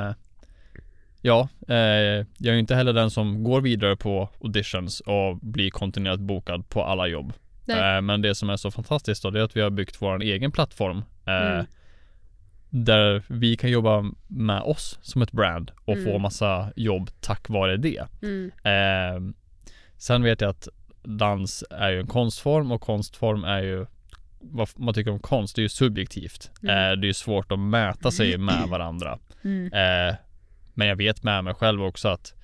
jag är ju inte heller den som går vidare på auditions och blir kontinuerligt bokad på alla jobb. Men det som är så fantastiskt då, det är att vi har byggt vår egen plattform där vi kan jobba med oss som ett brand och få massa jobb tack vare det. Sen vet jag att dans är ju en konstform, och konstform är ju, vad man tycker om konst, det är ju subjektivt. Det är ju svårt att mäta sig med varandra. Men jag vet med mig själv också att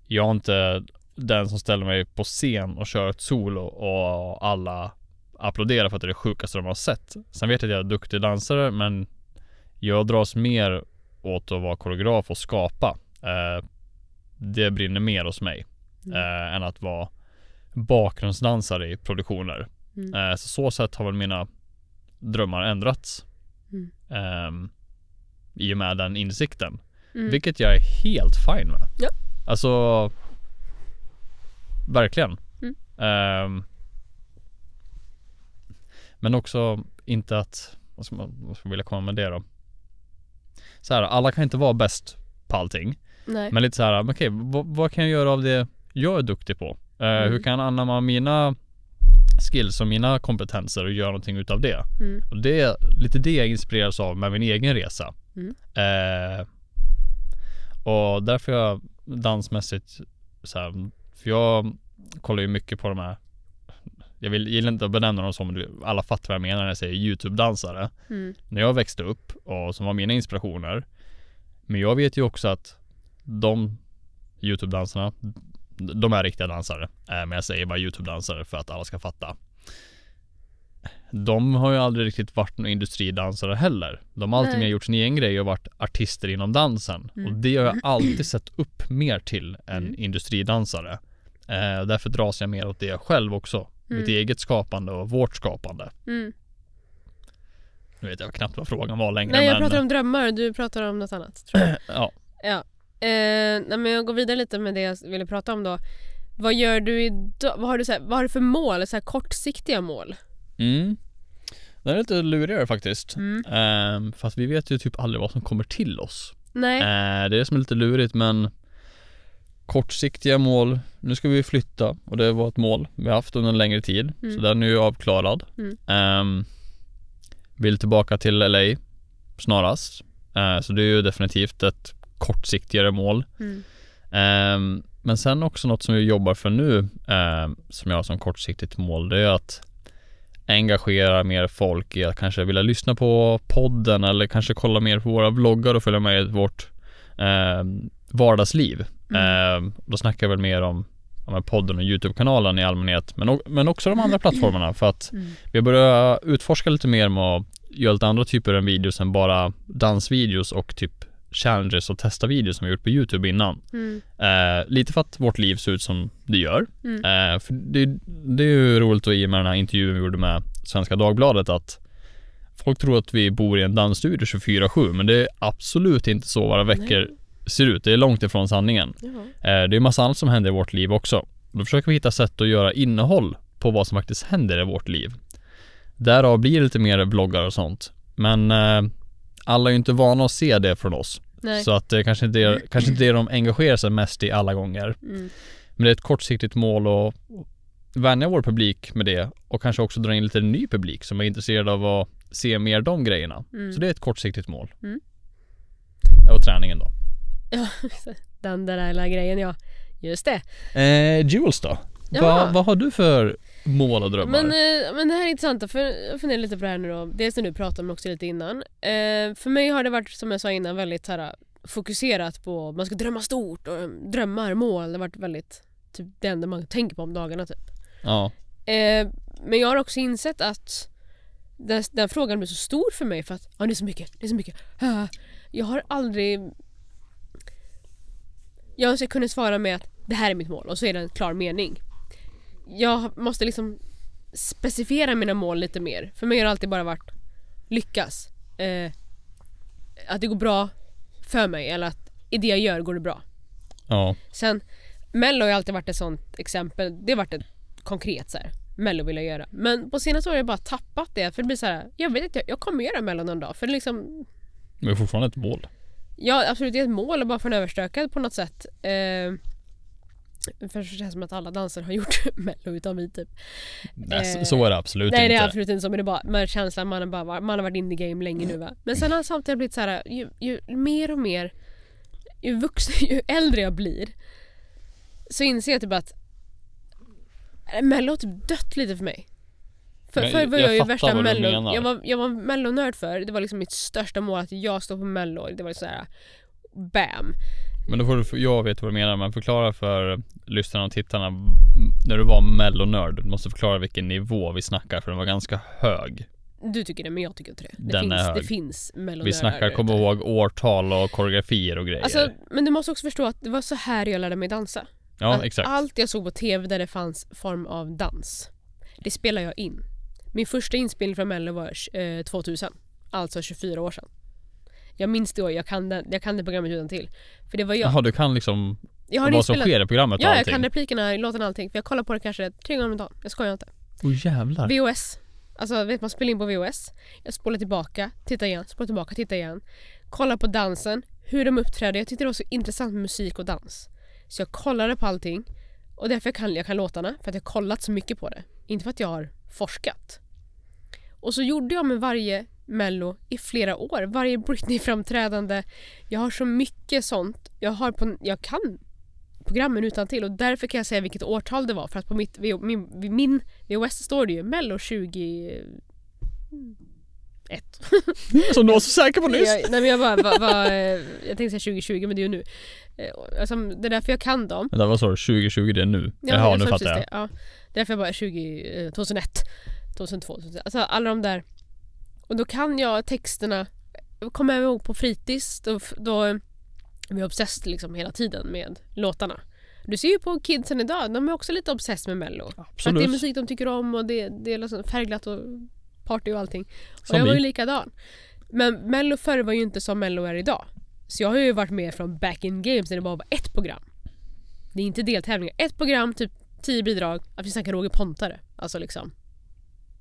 jag är inte den som ställer mig på scen och kör ett solo och alla applåderar för att det är det sjukaste de har sett. Sen vet jag att jag är duktig dansare, men jag dras mer åt att vara koreograf och skapa. Det brinner mer hos mig än att vara bakgrundsdansare i produktioner. Så sätt har väl mina drömmar ändrats i och med den insikten. Vilket jag är helt fine med. Ja. Alltså verkligen. Men också inte att vad ska man vilja komma med det då? Så här, alla kan inte vara bäst på allting. Nej. Men lite så här, okej, vad kan jag göra av det jag är duktig på? Hur kan jag anamma mina skills och mina kompetenser och göra någonting utav det. Och det är lite det jag inspireras av med min egen resa. Och därför jag dansmässigt så här, för jag kollar ju mycket på de här, gillar inte att benämna dem som, alla fattar vad jag menar när jag säger YouTube-dansare. När jag växte upp och som var mina inspirationer. Men jag vet ju också att de YouTube-dansarna, de är riktiga dansare. Men jag säger bara YouTube-dansare för att alla ska fatta. De har ju aldrig riktigt varit någon industridansare heller. De har alltid mer gjort sin egen grej och varit artister inom dansen. Och det har jag alltid sett upp mer till än industridansare. Därför dras jag mer åt det själv också. Mitt eget skapande och vårt skapande. Nu vet jag knappt vad frågan var längre. Nej, jag pratar om drömmar. Du pratar om något annat, tror jag. Ja. Men jag går vidare lite med det jag ville prata om då. Vad gör du idag? Vad har du för mål? Så här kortsiktiga mål? Det är lite lurigare faktiskt. Fast vi vet ju typ aldrig vad som kommer till oss. Nej. Det är det som är lite lurigt, men kortsiktiga mål. Nu ska vi flytta och det var ett mål vi har haft under en längre tid. Så den är ju avklarad. Vill tillbaka till LA snarast. Så det är ju definitivt ett kortsiktigare mål. Men sen också något som vi jobbar för nu, som jag har som kortsiktigt mål, det är att engagera mer folk i att kanske vilja lyssna på podden eller kanske kolla mer på våra vloggar och följa med i vårt vardagsliv. Då snackar jag väl mer om podden och YouTube-kanalen i allmänhet, men också de andra plattformarna, för att vi börjar utforska lite mer med att göra lite andra typer av videos än bara dansvideos och typ challenges och testa videos som vi gjort på YouTube innan. Lite för att vårt liv ser ut som det gör. För det är ju roligt att i med den här intervjun vi gjorde med Svenska Dagbladet att folk tror att vi bor i en dansstudio 24/7, men det är absolut inte så våra veckor ser ut. Det är långt ifrån sanningen. Det är massa annat som händer i vårt liv också. Då försöker vi hitta sätt att göra innehåll på vad som faktiskt händer i vårt liv. Därav blir det lite mer vloggar och sånt. Men alla är ju inte vana att se det från oss. Så att det kanske inte är det de engagerar sig mest i alla gånger. Men det är ett kortsiktigt mål att vänja vår publik med det och kanske också dra in lite ny publik som är intresserad av att se mer de grejerna. Så det är ett kortsiktigt mål. Och träningen då. Ja, den där hela grejen, ja. Just det. Jules då? Vad har du för mål och drömmar? Men det här är intressant, för jag funderar lite på det här nu då. Det som du pratade om också lite innan. För mig har det varit, som jag sa innan, väldigt så här, fokuserat på man ska drömma stort och drömmar, mål. Det har varit väldigt typ det enda man tänker på om dagarna typ. Ja. Men jag har också insett att den frågan blir så stor för mig för att det är så mycket. Jag har aldrig... Jag ska kunna svara med att det här är mitt mål och så är det en klar mening. Jag måste liksom specificera mina mål lite mer. För mig har det alltid bara varit lyckas. Att det går bra för mig eller att i det jag gör går det bra. Ja. Sen Mello har alltid varit ett sånt exempel. Det har varit ett konkret så här. Mello vill jag göra. Men på senaste år har jag bara tappat det. För det blir så här, jag vet inte, jag kommer göra Mello någon dag. För det liksom... Men det är fortfarande ett mål. Ja, absolut, det är ett mål bara för en överstökad på något sätt. För det känns som att alla dansare har gjort Mello utan vi typ. Så är det absolut inte. Nej, det är absolut inte så, men det är bara med känslan man har varit in i game länge nu, va. Men sen har samtidigt blivit så här, ju mer och mer ju äldre jag blir, så inser jag typ att Mello har typ dött lite för mig. För var jag ju värsta Mello. Jag var Mello-nörd för. Det var liksom mitt största mål att jag står på Mello. Det var så här bam. Men då får jag vet vad du menar, men förklara för lyssnarna och tittarna när du var Mello-nörd. Du måste förklara vilken nivå vi snackar, för den var ganska hög. Du tycker det, men jag tycker inte det. Det finns Mello-nördar. Vi snackar, kommer ihåg årtal och koreografier och grejer. Alltså, men du måste också förstå att det var så här jag lärde mig dansa. Ja, exakt. Allt jag såg på tv där det fanns form av dans, det spelar jag in. Min första inspelning från Mello var 2000. Alltså 24 år sedan. Jag minns då, jag kan det programmet utan till. För det var jag. Jaha, du kan liksom vad som sker i programmet och allting. Jag kan replikerna, låten och allting. För jag kollar på det kanske 3 gånger om dagen. Jag skojar inte. Jävlar. VHS. Alltså vet man spelar in på VHS. Jag spolar tillbaka, tittar igen, spolar tillbaka, tittar igen. Kollar på dansen, hur de uppträder. Jag tyckte det var så intressant med musik och dans. Så jag kollade på allting. Och därför jag kan låtarna, för att jag har kollat så mycket på det. Inte för att jag har forskat. Och så gjorde jag med varje Mello i flera år. Varje Britney-framträdande. Jag har så mycket sånt. Jag kan programmen utan till. Och därför kan jag säga vilket årtal det var. För att på min VHS står det ju Mello 21. Som du var så säker på nyss. Nej, men jag tänkte säga 2020, men det är ju nu. Alltså, det är därför jag kan dem. Men det var så 2020, det är nu. Ja, Jaha, nu fattar jag. det. Ja. Därför jag bara 2001, 2002, 2003. Alltså alla de där. Och då kan jag texterna. Jag kommer ihåg på fritids. Då är vi obsessed liksom hela tiden med låtarna. Du ser ju på kidsen idag. De är också lite obsessed med Mello. Absolut. För att det är musik de tycker om. Och det är liksom färgglatt och party och allting. Som och jag var ju vi. likadan. Men Mello förr var ju inte som Mello är idag. Så jag har ju varit med från back in games när det bara var ett program. Det är inte deltävlingar. Ett program, typ 10 bidrag. Att vi snackar Roger Pontare. Alltså liksom.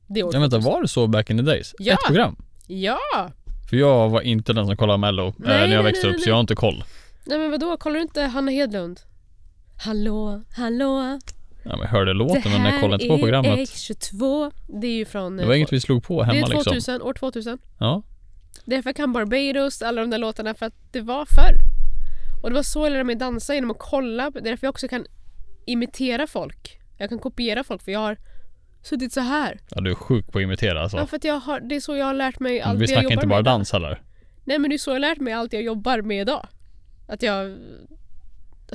Det Jag vet inte, var det så back in the days? Ja. Ett program? Ja! För jag var inte den som kollade Mello när jag växte upp, så jag har inte koll. Nej men vadå, kollar du inte Hanna Hedlund? Hallå, hallå. Ja, men jag hörde låten, men jag kollade inte på programmet. X22. Det är ju från... Det var inget vi slog på hemma det är 2000, liksom. år 2000. Ja. Därför kan Barbados, alla de där låtarna, för att det var förr. Och det var så jag lärde mig dansa genom att kolla. Det är därför jag också kan imitera folk. Jag kan kopiera folk, för jag har suttit så här. Ja, du är sjuk på att imitera alltså. Ja, för att det är så jag har lärt mig allt Vi jag snackar jobbar inte med bara idag. dans heller. Nej, men det är så jag har lärt mig allt jag jobbar med idag. Att jag har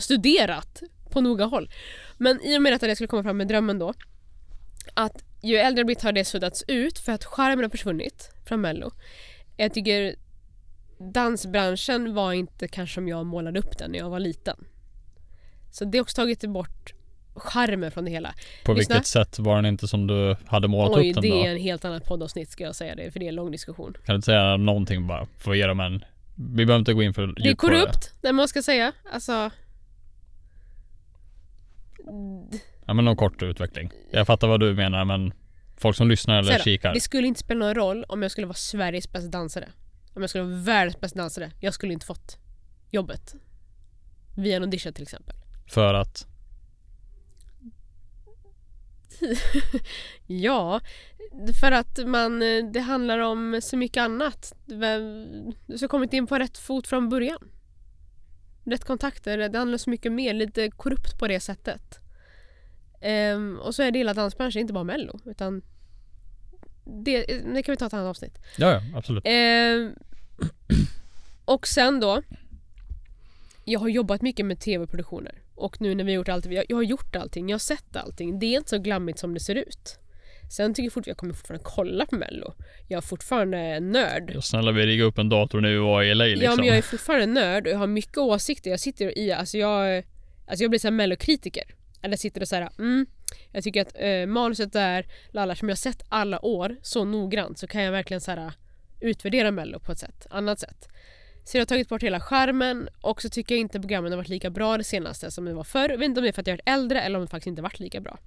studerat på noga håll. Men i och med att jag skulle komma fram med drömmen då, att ju äldre jag blivit har det suddats ut för att skärmen har försvunnit från Mello. Jag tycker dansbranschen var inte kanske som jag målade upp den när jag var liten. Så det har också tagit bort skärmen från det hela. På vilket sätt var den inte som du hade målat upp den då? Det är en helt annat poddavsnitt, ska jag säga det, för det är en lång diskussion. Kan du inte säga någonting bara för att ge dem en... Vi behöver inte gå in för djupt. Det är korrupt, det man ska säga. Alltså... Ja, men någon kort utveckling. Jag fattar vad du menar, men folk som lyssnar eller kikar. Det skulle inte spela någon roll om jag skulle vara Sveriges bästa dansare. Om jag skulle vara världens bästa dansare. Jag skulle inte fått jobbet. Via en audition till exempel. För att... Ja, för att det handlar om så mycket annat. Du ska kommit in på rätt fot från början. Rätt kontakter, det handlar så mycket mer. Lite korrupt på det sättet. Och så är det hela dansbranschen, inte bara Mello, utan det kan vi ta ett annat avsnitt. Ja, absolut. Och sen då, jag har jobbat mycket med tv-produktioner. Och nu när vi har gjort allt, jag har gjort allting, jag har sett allting. Det är inte så glammigt som det ser ut. Sen tycker jag kommer fortfarande kolla på Mello. Jag är fortfarande en nörd. Ja, snälla, vi riggar upp en dator nu och i LA liksom. Ja, men jag är fortfarande nörd och jag har mycket åsikter. Jag sitter i, jag blir så här Mello-kritiker. Eller sitter och så här, jag tycker att manuset där, som jag har sett alla år så noggrant, så kan jag verkligen så här utvärdera Mello på ett annat sätt. Så jag har tagit bort hela skärmen, och så tycker jag inte programmen har varit lika bra det senaste som det var förr. Jag vet inte om det är för att jag är äldre eller om det faktiskt inte varit lika bra.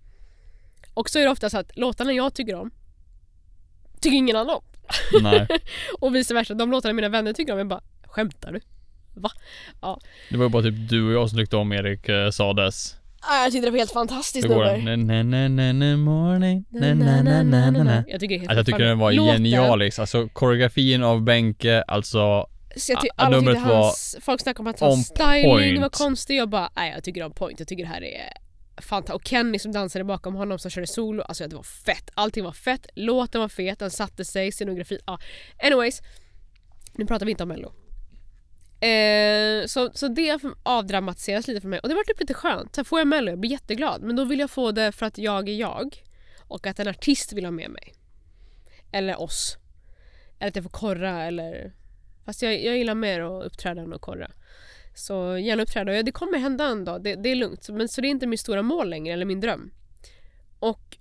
Och så är det ofta så att låtarna jag tycker om tycker ingen annan om. Nej. Och vice versa, de låtarna mina vänner tycker om, jag bara, skämtar du? Va? Ja. Det var ju bara typ du och jag som tyckte om Erik Sades. Jag tyckte det var helt fantastiskt Det går nummer. morning. Jag tycker, Jag tycker den var genialisk. Alltså koreografin av Benke, alltså numret var folk snackar om att hans styling point. var konstig. Jag bara, jag tycker on point. Jag tycker det här är fantastiskt. Och Kenny som dansade bakom honom som körde solo, alltså det var fett. Allting var fett. Låten var fet, den satte sig, scenografi. Anyways, nu pratar vi inte om Mello. Så det avdramatiseras lite för mig. Och det var typ lite skönt. Så får jag Mello, jag blir jätteglad. Men då vill jag få det för att jag är jag. Och att en artist vill ha med mig. Eller oss. Eller att jag får korra eller... Fast jag gillar mer att uppträda än att korra. Så gärna uppträda. Det kommer hända en dag, det är lugnt. Men så det är inte min stora mål längre, eller min dröm. Och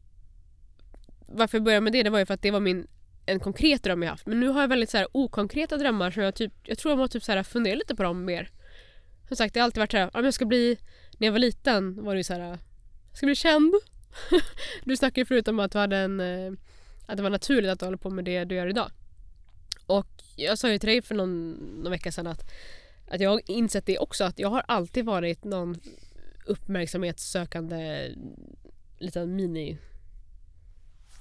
varför jag började med det var ju för att det var en konkret dröm jag haft. Men nu har jag väldigt så här okonkreta drömmar som jag tror jag må typ så här fundera lite på dem mer. Som sagt, det har alltid varit så här, om jag ska bli, när jag var liten var det ju så här, jag ska bli känd. Du snackade ju förut om att du hade att det var naturligt att du håller på med det du gör idag. Och jag sa ju till dig för någon vecka sedan att jag har insett det också, att jag har alltid varit någon uppmärksamhetssökande liten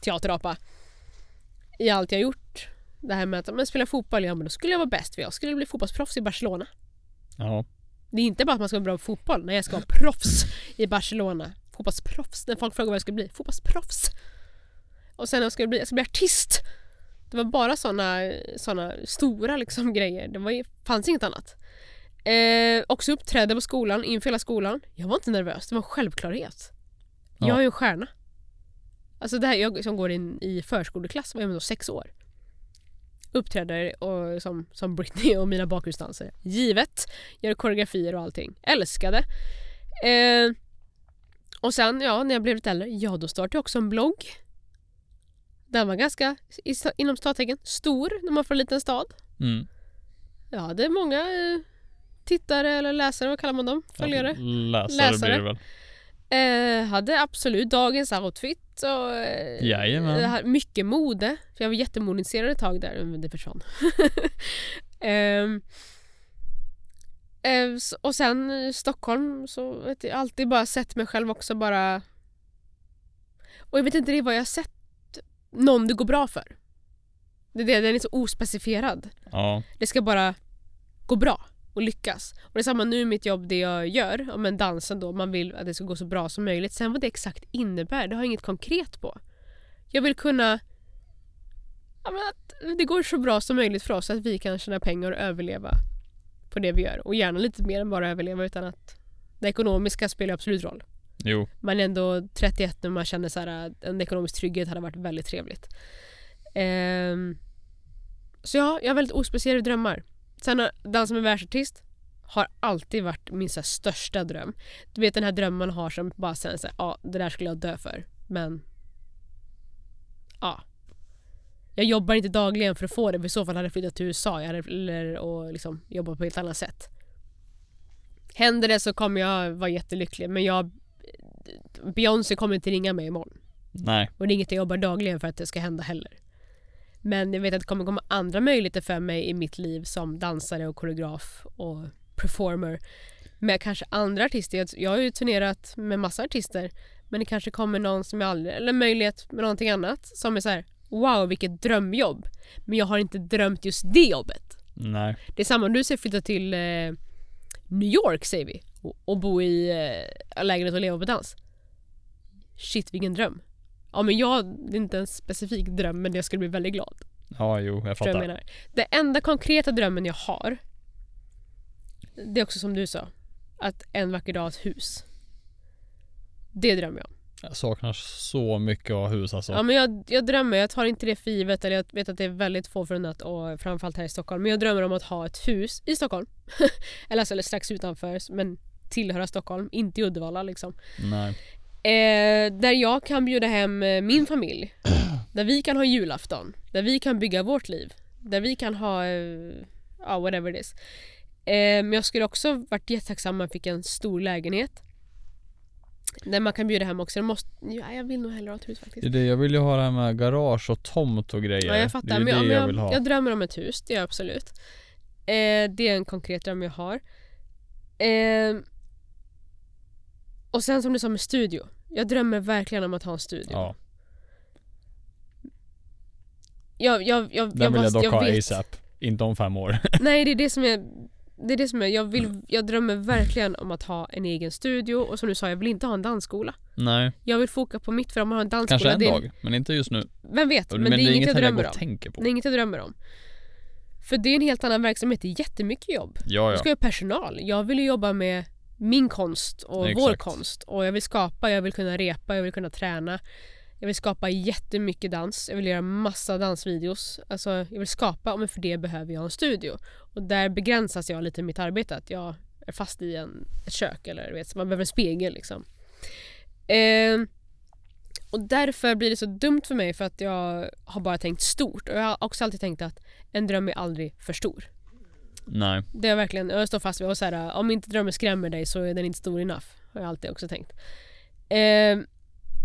teaterapa i allt jag gjort. Det här med att spela fotboll, ja men då skulle jag vara bäst för jag skulle bli fotbollsproffs i Barcelona. Ja. Det är inte bara att man ska vara bra på fotboll. Nej, jag ska vara proffs i Barcelona. Fotbollsproffs. När folk frågar vad jag ska bli. Fotbollsproffs. Och sen jag ska bli artist. Det var bara såna stora liksom grejer. Fanns inget annat. Också uppträdde på skolan, inför hela skolan. Jag var inte nervös, det var en självklarhet. Ja. Jag är en stjärna. Alltså det här, jag som går in i förskoleklass var jag då 6 år. Uppträder och som Britney och mina bakgrundsdanser. Givet. Gör koreografier och allting. Älskade. Och sen, när jag blev lite äldre, då startade jag också en blogg. Den var ganska, inom stadstecken, stor när man får en liten stad. Mm. Ja, det är många tittare eller läsare, vad kallar man dem? Följare? Ja, läsare blir det väl. Hade absolut dagens outfit och mycket mode. För jag var jättemoderniserad ett tag där, men det försvann. Och sen Stockholm så vet jag alltid bara sett mig själv också bara. Och jag vet inte vad jag har sett någon det går bra för. Den är så ospecifierad. Ja. Det ska bara gå bra och lyckas. Och det är samma nu i mitt jobb, det jag gör, men dansen då, man vill att det ska gå så bra som möjligt. Sen vad det exakt innebär, det har jag inget konkret på. Jag vill kunna att det går så bra som möjligt för oss att vi kan tjäna pengar och överleva på det vi gör. Och gärna lite mer än bara överleva, utan att det ekonomiska spelar absolut roll. Jo. Man är ändå 31 när man känner så här att en ekonomisk trygghet hade varit väldigt trevligt. Så jag har väldigt ospeciella drömmar. Sen dansa med världsartist har alltid varit min så här största dröm. Du vet den här drömmen man har som bara sen så här, det där skulle jag dö för. Men jag jobbar inte dagligen för att få det, för i så fall hade jag flyttat till USA och liksom jobba på ett helt annat sätt. Händer det så kommer jag vara jättelycklig, men Beyoncé kommer inte ringa mig imorgon. Nej. Och det är inget jag jobbar dagligen för att det ska hända heller. Men jag vet att det kommer komma andra möjligheter för mig i mitt liv som dansare och koreograf och performer med kanske andra artister. Jag har ju turnerat med massa artister, men det kanske kommer någon som jag aldrig, eller möjlighet med någonting annat som är så här: wow, vilket drömjobb. Men jag har inte drömt just det jobbet. Nej. Det är samma om du säger flytta till New York, säger vi, och bo i lägenhet och leva på dans. Shit, vilken dröm. Ja, men det är inte en specifik dröm, men jag skulle bli väldigt glad. Ja, jo, jag fattar. Det enda konkreta drömmen jag har, det är också som du sa, att en vacker dag ha ett hus. Det drömmer jag om. Jag saknar så mycket av hus alltså. Ja, men jag drömmer, jag tar inte det för givet, eller jag vet att det är väldigt få förunnat och framförallt här i Stockholm, men jag drömmer om att ha ett hus i Stockholm. eller strax utanför, men tillhöra Stockholm, inte i Uddevalla liksom. Nej. Där jag kan bjuda hem min familj. Där vi kan ha julafton. Där vi kan bygga vårt liv. Där vi kan ha whatever it is. Men jag skulle också varit jättetacksam om jag fick en stor lägenhet. Där man kan bjuda hem också. Jag vill nog hellre ha ett hus faktiskt. Det är det, jag vill ju ha det här med garage och tomt och grejer. Ja, jag fattar. Det är men det jag vill ha. Jag drömmer om ett hus, det är absolut. Det är en konkret dröm jag har. Och sen som du sa med studio. Jag drömmer verkligen om att ha en studio. Ja. Den vill jag dock ha ASAP. Inte om 5 år. Nej, det är det som är. Jag drömmer verkligen om att ha en egen studio. Och som du sa, jag vill inte ha en dansskola. Nej. Jag vill foka på mitt, för om man har en dansskola. Kanske en dag, men inte just nu. Vem vet, men det är inget jag drömmer om. På. Det är inget jag drömmer om. För det är en helt annan verksamhet. Det är jättemycket jobb. Ja. Jag ska ha personal. Jag vill ju jobba med min konst och vår konst. Och jag vill skapa, jag vill kunna repa, jag vill kunna träna. Jag vill skapa jättemycket dans. Jag vill göra massa dansvideos. Alltså, jag vill skapa, men för det behöver jag en studio. Och där begränsas jag lite i mitt arbete. Att jag är fast i ett kök. Eller vet, så man behöver en spegel liksom. Och därför blir det så dumt för mig. För att jag har bara tänkt stort. Och jag har också alltid tänkt att en dröm är aldrig för stor. Nej. Det är verkligen, jag står fast vid och så här, om inte drömmen skrämmer dig så är den inte stor enough. Har jag alltid också tänkt.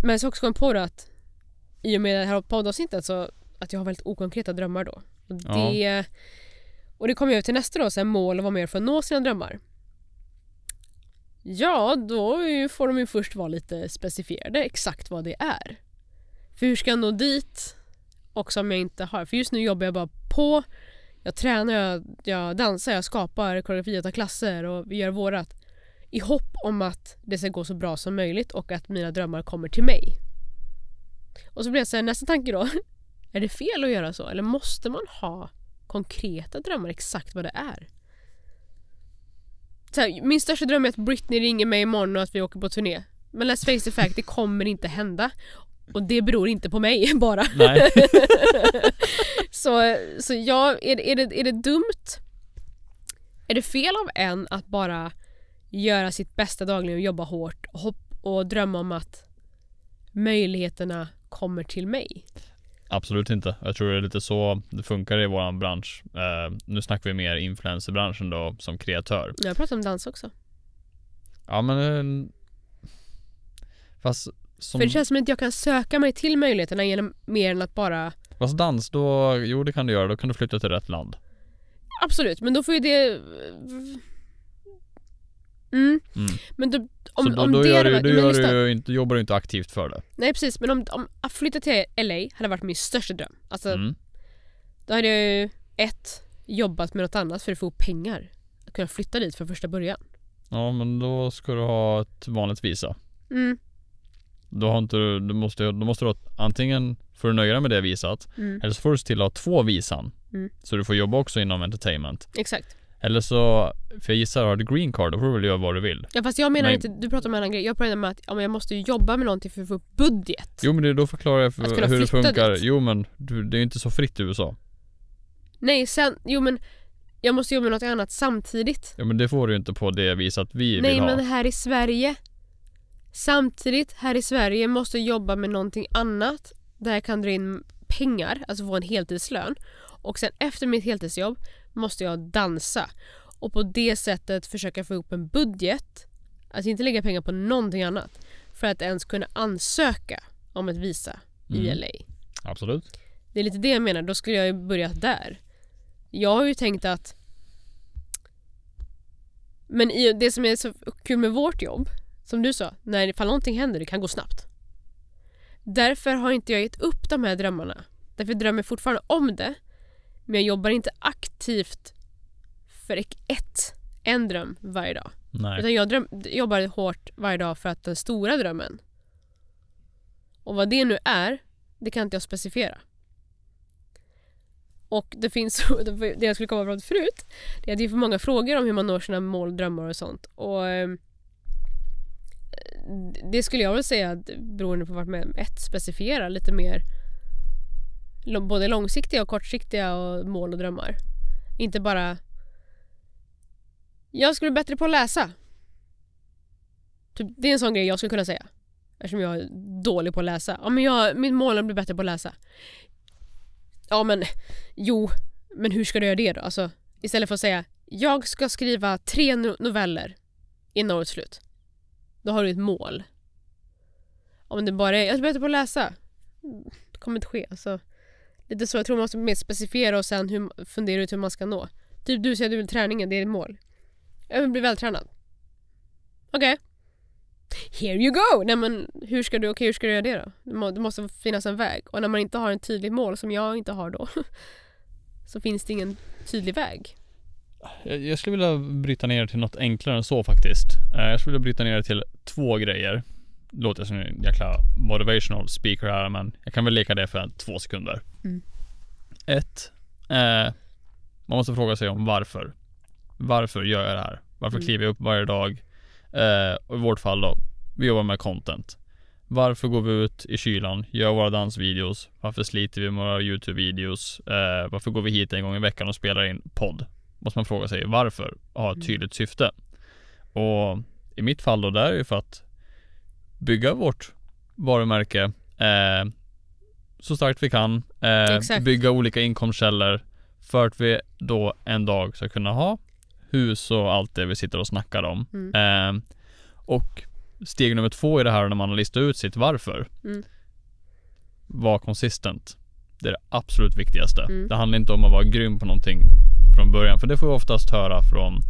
Men så också kom på det att i och med det här poddavsnittet så att jag har väldigt okonkreta drömmar då. Och det kommer jag till nästa då, så här, mål och vad mer för att nå sina drömmar. Ja, då får de ju först vara lite specificerade exakt vad det är. För hur ska jag nå dit också om jag inte har? För just nu jobbar jag bara på. Jag tränar, jag dansar, jag skapar koreografi, jag tar klasser och vi gör vårat. I hopp om att det ska gå så bra som möjligt och att mina drömmar kommer till mig. Och så blir jag så här, nästa tanke då. Är det fel att göra så? Eller måste man ha konkreta drömmar exakt vad det är? Så här, min största dröm är att Britney ringer mig imorgon och att vi åker på turné. Men let's face the fact, det kommer inte hända. Och det beror inte på mig bara. Nej. så ja, är det dumt? Är det fel av en att bara göra sitt bästa dagligen och jobba hårt och drömma om att möjligheterna kommer till mig? Absolut inte. Jag tror det är lite så det funkar i våran bransch. Nu snackar vi mer influencerbranschen då som kreatör. Jag pratar om dans också. Ja, men fast som... För det känns som att jag kan söka mig till möjligheterna genom mer än att bara... Fast dans då, jo det kan du göra. Då kan du flytta till rätt land. Absolut, men då får ju det... Men då, jobbar du inte aktivt för det. Nej precis, men om att flytta till LA hade varit min största dröm. Alltså, då hade jag ju jobbat med något annat för att få pengar. Att kunna flytta dit från första början. Ja, men då ska du ha ett vanligt visa. Då måste du antingen får du nöja dig med det visat, eller så får du till att ha 2 visan. Så du får jobba också inom entertainment. Exakt. Eller så, för jag gissar, har du green card, då får du väl göra vad du vill. Ja, fast jag menar inte, du pratar om en annan grej. Jag pratar om att jag måste jobba med någonting för att få upp budget. Jo, men då förklarar jag hur det funkar. Dit. Jo, men det är ju inte så fritt i USA. Nej, men jag måste jobba med något annat samtidigt. Ja, men det får du ju inte på det visat vi vill ha. Nej, men här i Sverige. Samtidigt här i Sverige måste jag jobba med någonting annat där jag kan dra in pengar, alltså få en heltidslön. Och sen efter mitt heltidsjobb måste jag dansa. Och på det sättet försöka få ihop en budget. Alltså inte lägga pengar på någonting annat. För att ens kunna ansöka om ett visa i LA. Absolut. Det är lite det jag menar. Då skulle jag ju börja där. Jag har ju tänkt att... Men det som är så kul med vårt jobb, som du sa, när ifall någonting händer, det kan gå snabbt. Därför har inte jag gett upp de här drömmarna. Därför drömmer jag fortfarande om det. Men jag jobbar inte aktivt för en dröm varje dag. Nej. Utan jag jobbar hårt varje dag för att den stora drömmen. Och vad det nu är, det kan inte jag specificera. Och det finns, det jag skulle komma fram till förut, det är att det är för många frågor om hur man når sina mål, drömmar och sånt. Och det skulle jag väl säga, beroende på vart med specificera lite mer både långsiktiga och kortsiktiga och mål och drömmar. Inte bara jag skulle bli bättre på att läsa. Typ, det är en sån grej jag skulle kunna säga. Eftersom jag är dålig på att läsa. Ja, men mitt mål är att bli bättre på att läsa. Ja, men men hur ska du göra det då? Alltså, istället för att säga jag ska skriva 3 noveller innan årets slut. Då har du ett mål. Om det bara är jag är bättre på att läsa. Det kommer inte ske. Alltså, lite så, jag tror man måste mer specificera och sen fundera ut hur man ska nå. Typ du säger att du vill träningen, det är ditt mål. Jag vill bli vältränad. Okej. Here you go! Nej, men hur ska du göra det då? Det måste finnas en väg. Och när man inte har en tydlig mål, som jag inte har då, så finns det ingen tydlig väg. Jag skulle vilja bryta ner det till något enklare än så faktiskt. Jag skulle vilja bryta ner det till 2 grejer. Det låter som en jäkla motivational speaker här, men jag kan väl leka det för 2 sekunder. 1. Man måste fråga sig om varför. Varför gör jag det här? Varför kliver jag upp varje dag? Och i vårt fall då, vi jobbar med content. Varför går vi ut i kylan, gör våra dansvideos? Varför sliter vi med våra YouTube-videos? Varför går vi hit en gång i veckan och spelar in podd? Måste man fråga sig varför, ha ett tydligt syfte. Och i mitt fall då, där är ju för att bygga vårt varumärke så starkt vi kan, bygga olika inkomstkällor för att vi då en dag ska kunna ha hus och allt det vi sitter och snackar om. Och steg nummer 2 i det här, när man har listat ut sitt varför, var konsistent. Det är det absolut viktigaste. Det handlar inte om att vara grym på någonting från början, för det får vi oftast höra från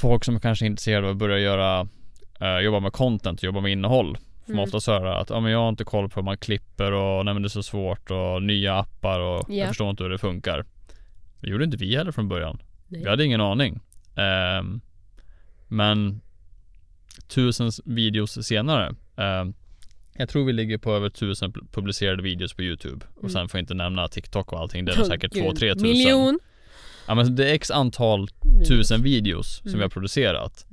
folk som är kanske intresserade av att börja jobba med content, jobba med innehåll. För man ofta säger att men jag har inte koll på hur man klipper och nej, men det är så svårt och nya appar och jag förstår inte hur det funkar. Det gjorde inte vi heller från början. Nej. Vi hade ingen aning. Men 1000 videos senare, jag tror vi ligger på över 1000 publicerade videos på YouTube. Och sen får jag inte nämna TikTok och allting. Det är säkert 2-3 tusen. Miljon. Ja, men det är x antal 1000 videos som vi har producerat.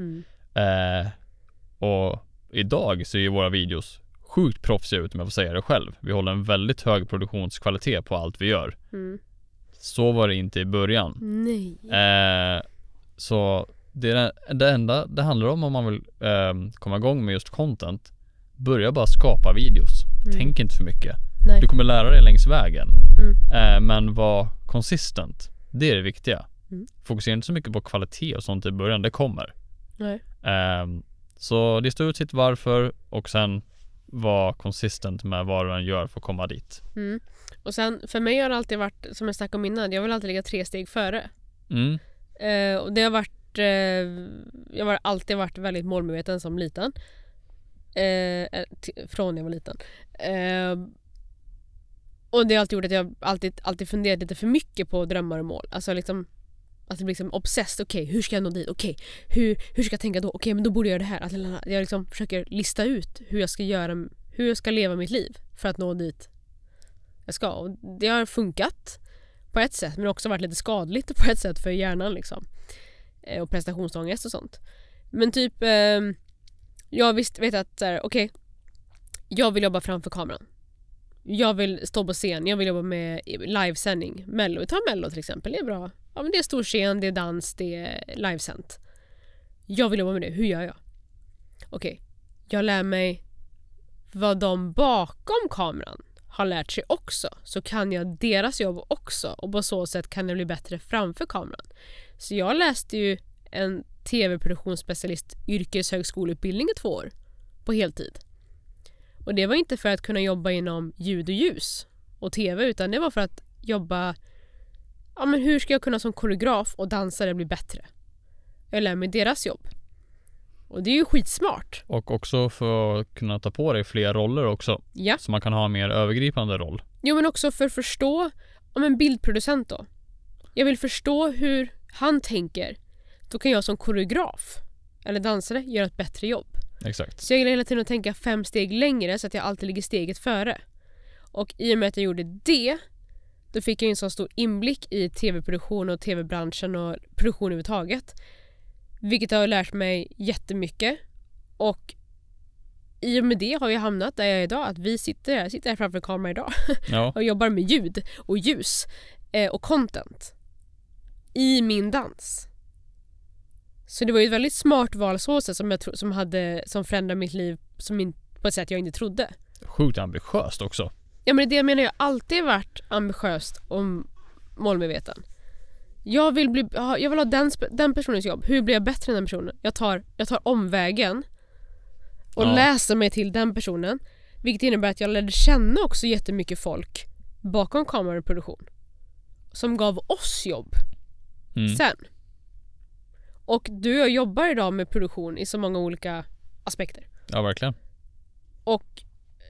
Och idag så är ju våra videos sjukt proffsiga ut, om jag får säga det själv. Vi håller en väldigt hög produktionskvalitet på allt vi gör. Så var det inte i början. Nej. Så det enda det handlar om man vill komma igång med just content. Börja bara skapa videos. Tänk inte för mycket. Nej. Du kommer lära dig längs vägen. Men var consistent. Det är det viktiga. Fokusera inte så mycket på kvalitet och sånt i början. Det kommer. Nej. Så lista ut sitt varför och sen vara consistent med vad du gör för att komma dit. Och sen för mig har det alltid varit, som jag snackade om innan, jag vill alltid ligga 3 steg före. Och det har varit jag har alltid varit väldigt målmedveten som liten. Från jag var liten. Och det har alltid gjort att jag alltid funderat lite för mycket på drömmar och mål. Alltså liksom att det blir liksom obsessed. Okej, hur ska jag nå dit? Okej, hur ska jag tänka då? Okej, men då borde jag göra det här. Jag liksom försöker lista ut hur jag ska leva mitt liv för att nå dit jag ska. Och det har funkat på ett sätt, men också varit lite skadligt på ett sätt för hjärnan liksom. Och prestationsångest och sånt. Men typ jag vet att okej, jag vill jobba framför kameran. Jag vill stå på scen, jag vill jobba med livesändning. Mello, ta Mello till exempel, det är bra. Ja, men det är stor scen, det är dans, det är livesänt. Jag vill jobba med det, hur gör jag? Okej, jag lär mig vad de bakom kameran har lärt sig också. Så kan jag deras jobb också. Och på så sätt kan jag bli bättre framför kameran. Så jag läste ju en tv-produktionsspecialist yrkeshögskoleutbildning i 2 år. På heltid. Och det var inte för att kunna jobba inom ljud och ljus och tv, utan det var för att jobba, ja men hur ska jag kunna som koreograf och dansare bli bättre? Jag lär mig deras jobb. Och det är ju skitsmart. Och också för att kunna ta på dig fler roller också. Ja. Så man kan ha en mer övergripande roll. Jo, men också för att förstå om en bildproducent då. Jag vill förstå hur han tänker. Då kan jag som koreograf eller dansare göra ett bättre jobb. Exakt. Så jag gillar hela tiden att tänka 5 steg längre så att jag alltid ligger steget före. Och i och med att jag gjorde det, då fick jag en så stor inblick i tv-produktion och tv-branschen och produktion överhuvudtaget. Vilket har lärt mig jättemycket. Och i och med det har jag hamnat där jag är idag. Att vi sitter här framför kameran idag. Ja. Och jobbar med ljud och ljus och content i min dans. Så det var ju ett väldigt smart val så sätt som förändrade mitt liv på ett sätt jag inte trodde. Sjukt ambitiöst också. Ja, men det menar jag alltid varit ambitiöst och målmedveten. Jag vill ha den personens jobb. Hur blir jag bättre än den personen? Jag tar omvägen och läser mig till den personen. Vilket innebär att jag lärde känna också jättemycket folk bakom kameraproduktion som gav oss jobb sen. Och du och jag jobbar idag med produktion i så många olika aspekter. Ja, verkligen. Och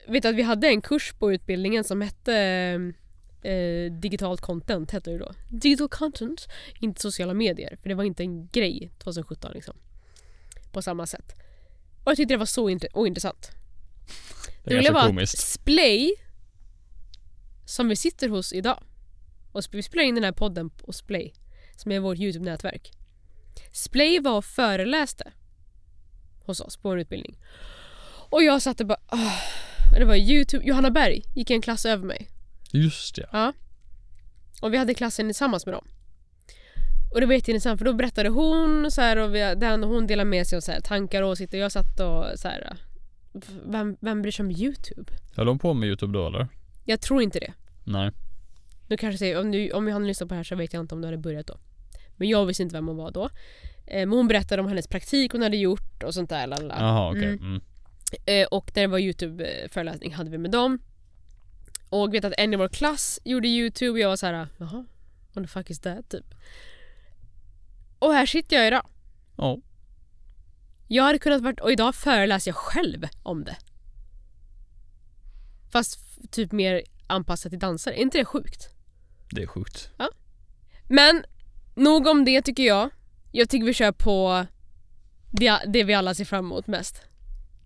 vet att vi hade en kurs på utbildningen som hette digitalt content hette det då. Digital content, inte sociala medier. För det var inte en grej 2017 liksom. På samma sätt. Och jag tyckte det var så ointressant. Det är ganska komiskt. Splay som vi sitter hos idag. Och vi spelar in den här podden på Splay som är vårt YouTube-nätverk. Splay var och föreläste hos oss på en utbildning. Och jag satt och bara det var YouTube. Johanna Berg gick i en klass över mig. Just det. Ja. Och vi hade klassen tillsammans med dem. Och det var jätteintressant för då berättade hon så här, och hon delade med sig av så här, tankar och åsikter. Jag satt och så här, vem bryr sig om YouTube? Höll de på med YouTube då eller? Jag tror inte det. Nej. Nu kanske säger om vi hann lyssna på det här så vet jag inte om det hade börjat då. Men jag visste inte vem hon var då. Men hon berättade om hennes praktik hon hade gjort och sånt där. Jaha, okej. Och där var YouTube-föreläsning hade vi med dem. Och vet att en i vår klass gjorde YouTube och jag var så här, jaha, what the fuck is that typ. Och här sitter jag idag. Ja. Jag hade kunnat varit, och idag föreläser jag själv om det. Fast typ mer anpassat till dansare. Är inte det sjukt? Det är sjukt. Ja. Men nog om det tycker jag. Jag tycker vi kör på det vi alla ser fram emot mest.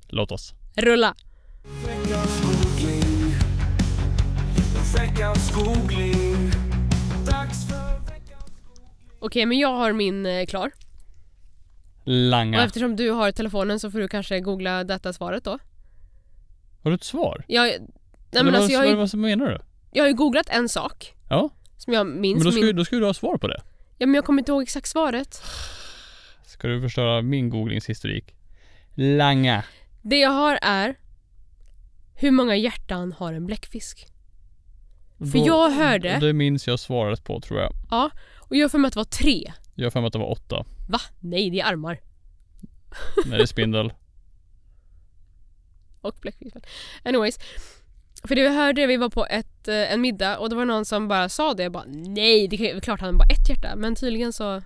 Låt oss. Rulla! Okej, men jag har min klar. Langa. Och eftersom du har telefonen så får du kanske googla detta svaret då. Har du ett svar? Nej, men alltså vad menar du? jag har ju googlat en sak. Ja. Som jag minns. Men då ska du ha svar på det. Ja, men jag kommer inte ihåg exakt svaret. Ska du förstöra min googlingshistorik? Langa. Det jag har är: hur många hjärtan har en bläckfisk? För jag hörde... Det minns jag svaret på, tror jag. Ja, och jag har för mig att det var 3. Jag har för mig att det var 8. Va? Nej, det är armar. Nej, det är spindel. Och bläckfisk. Anyways. För det vi hörde, vi var på en middag och det var någon som bara sa det. Jag bara, nej, det är klart han har bara 1 hjärta. Men tydligen så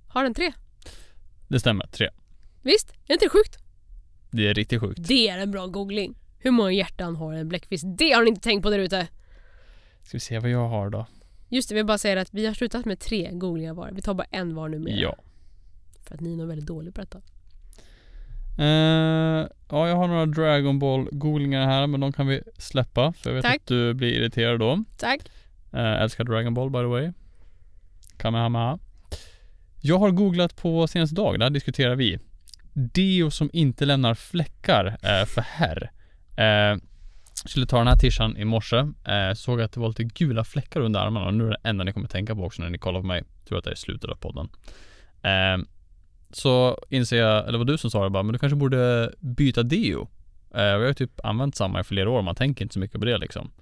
har den 3. Det stämmer, 3. Visst? Är inte det sjukt? Det är riktigt sjukt. Det är en bra googling. Hur många hjärtan har en bläckfisk? Det har ni inte tänkt på där ute. Ska vi se vad jag har då. Just det, vi bara säger att vi har slutat med 3 googlingar var. Vi tar bara en var nu med. Ja. För att ni är nog väldigt dåliga på detta. Ja, jag har några Dragon Ball googlingar här, men de kan vi släppa. För jag vet Tack. att du blir irriterad då. Tack. Älskar Dragon Ball, by the way. Kamehameha. Jag har googlat på senaste dag. Där diskuterar vi deo som inte lämnar fläckar för herr. Skulle ta den här tishan i morse. Såg att det var lite gula fläckar under armarna. Och nu är det enda ni kommer tänka på också när ni kollar på mig. Tror att det är slutet av podden. Så inser jag, eller vad du som sa det bara, men du kanske borde byta deo. Jag har ju typ använt samma i flera år. Man tänker inte så mycket på det liksom.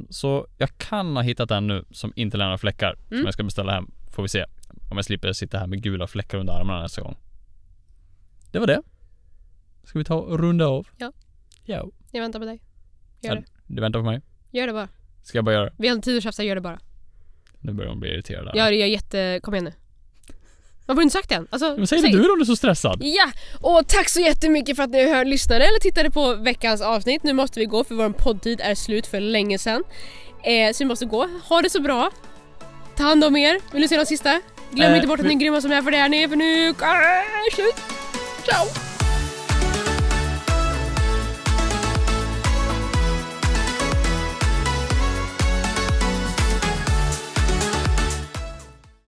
Så jag kan ha hittat en nu som inte lämnar fläckar. Som jag ska beställa hem. Får vi se om jag slipper sitta här med gula fläckar under armarna nästa gång. Det var det. Ska vi ta och runda av? Ja. Ja. Jag väntar på dig. Gör det. Du väntar på mig? Gör det bara. Ska jag bara göra det? Vi har inte tid att tjafsa, gör det bara. Nu börjar de bli irriterade. Ja, det är kom igen nu. Varför har du inte sagt det än? Alltså, men säg det du om du är så stressad. Ja, och tack så jättemycket för att ni lyssnade eller tittade på veckans avsnitt. Nu måste vi gå för vår poddtid är slut för länge sedan. Så vi måste gå. Ha det så bra. Ta hand om er. Vill du se något sista? Glöm inte bort att ni är grymma som är för det här. Ni är för nu. Slut. Ciao.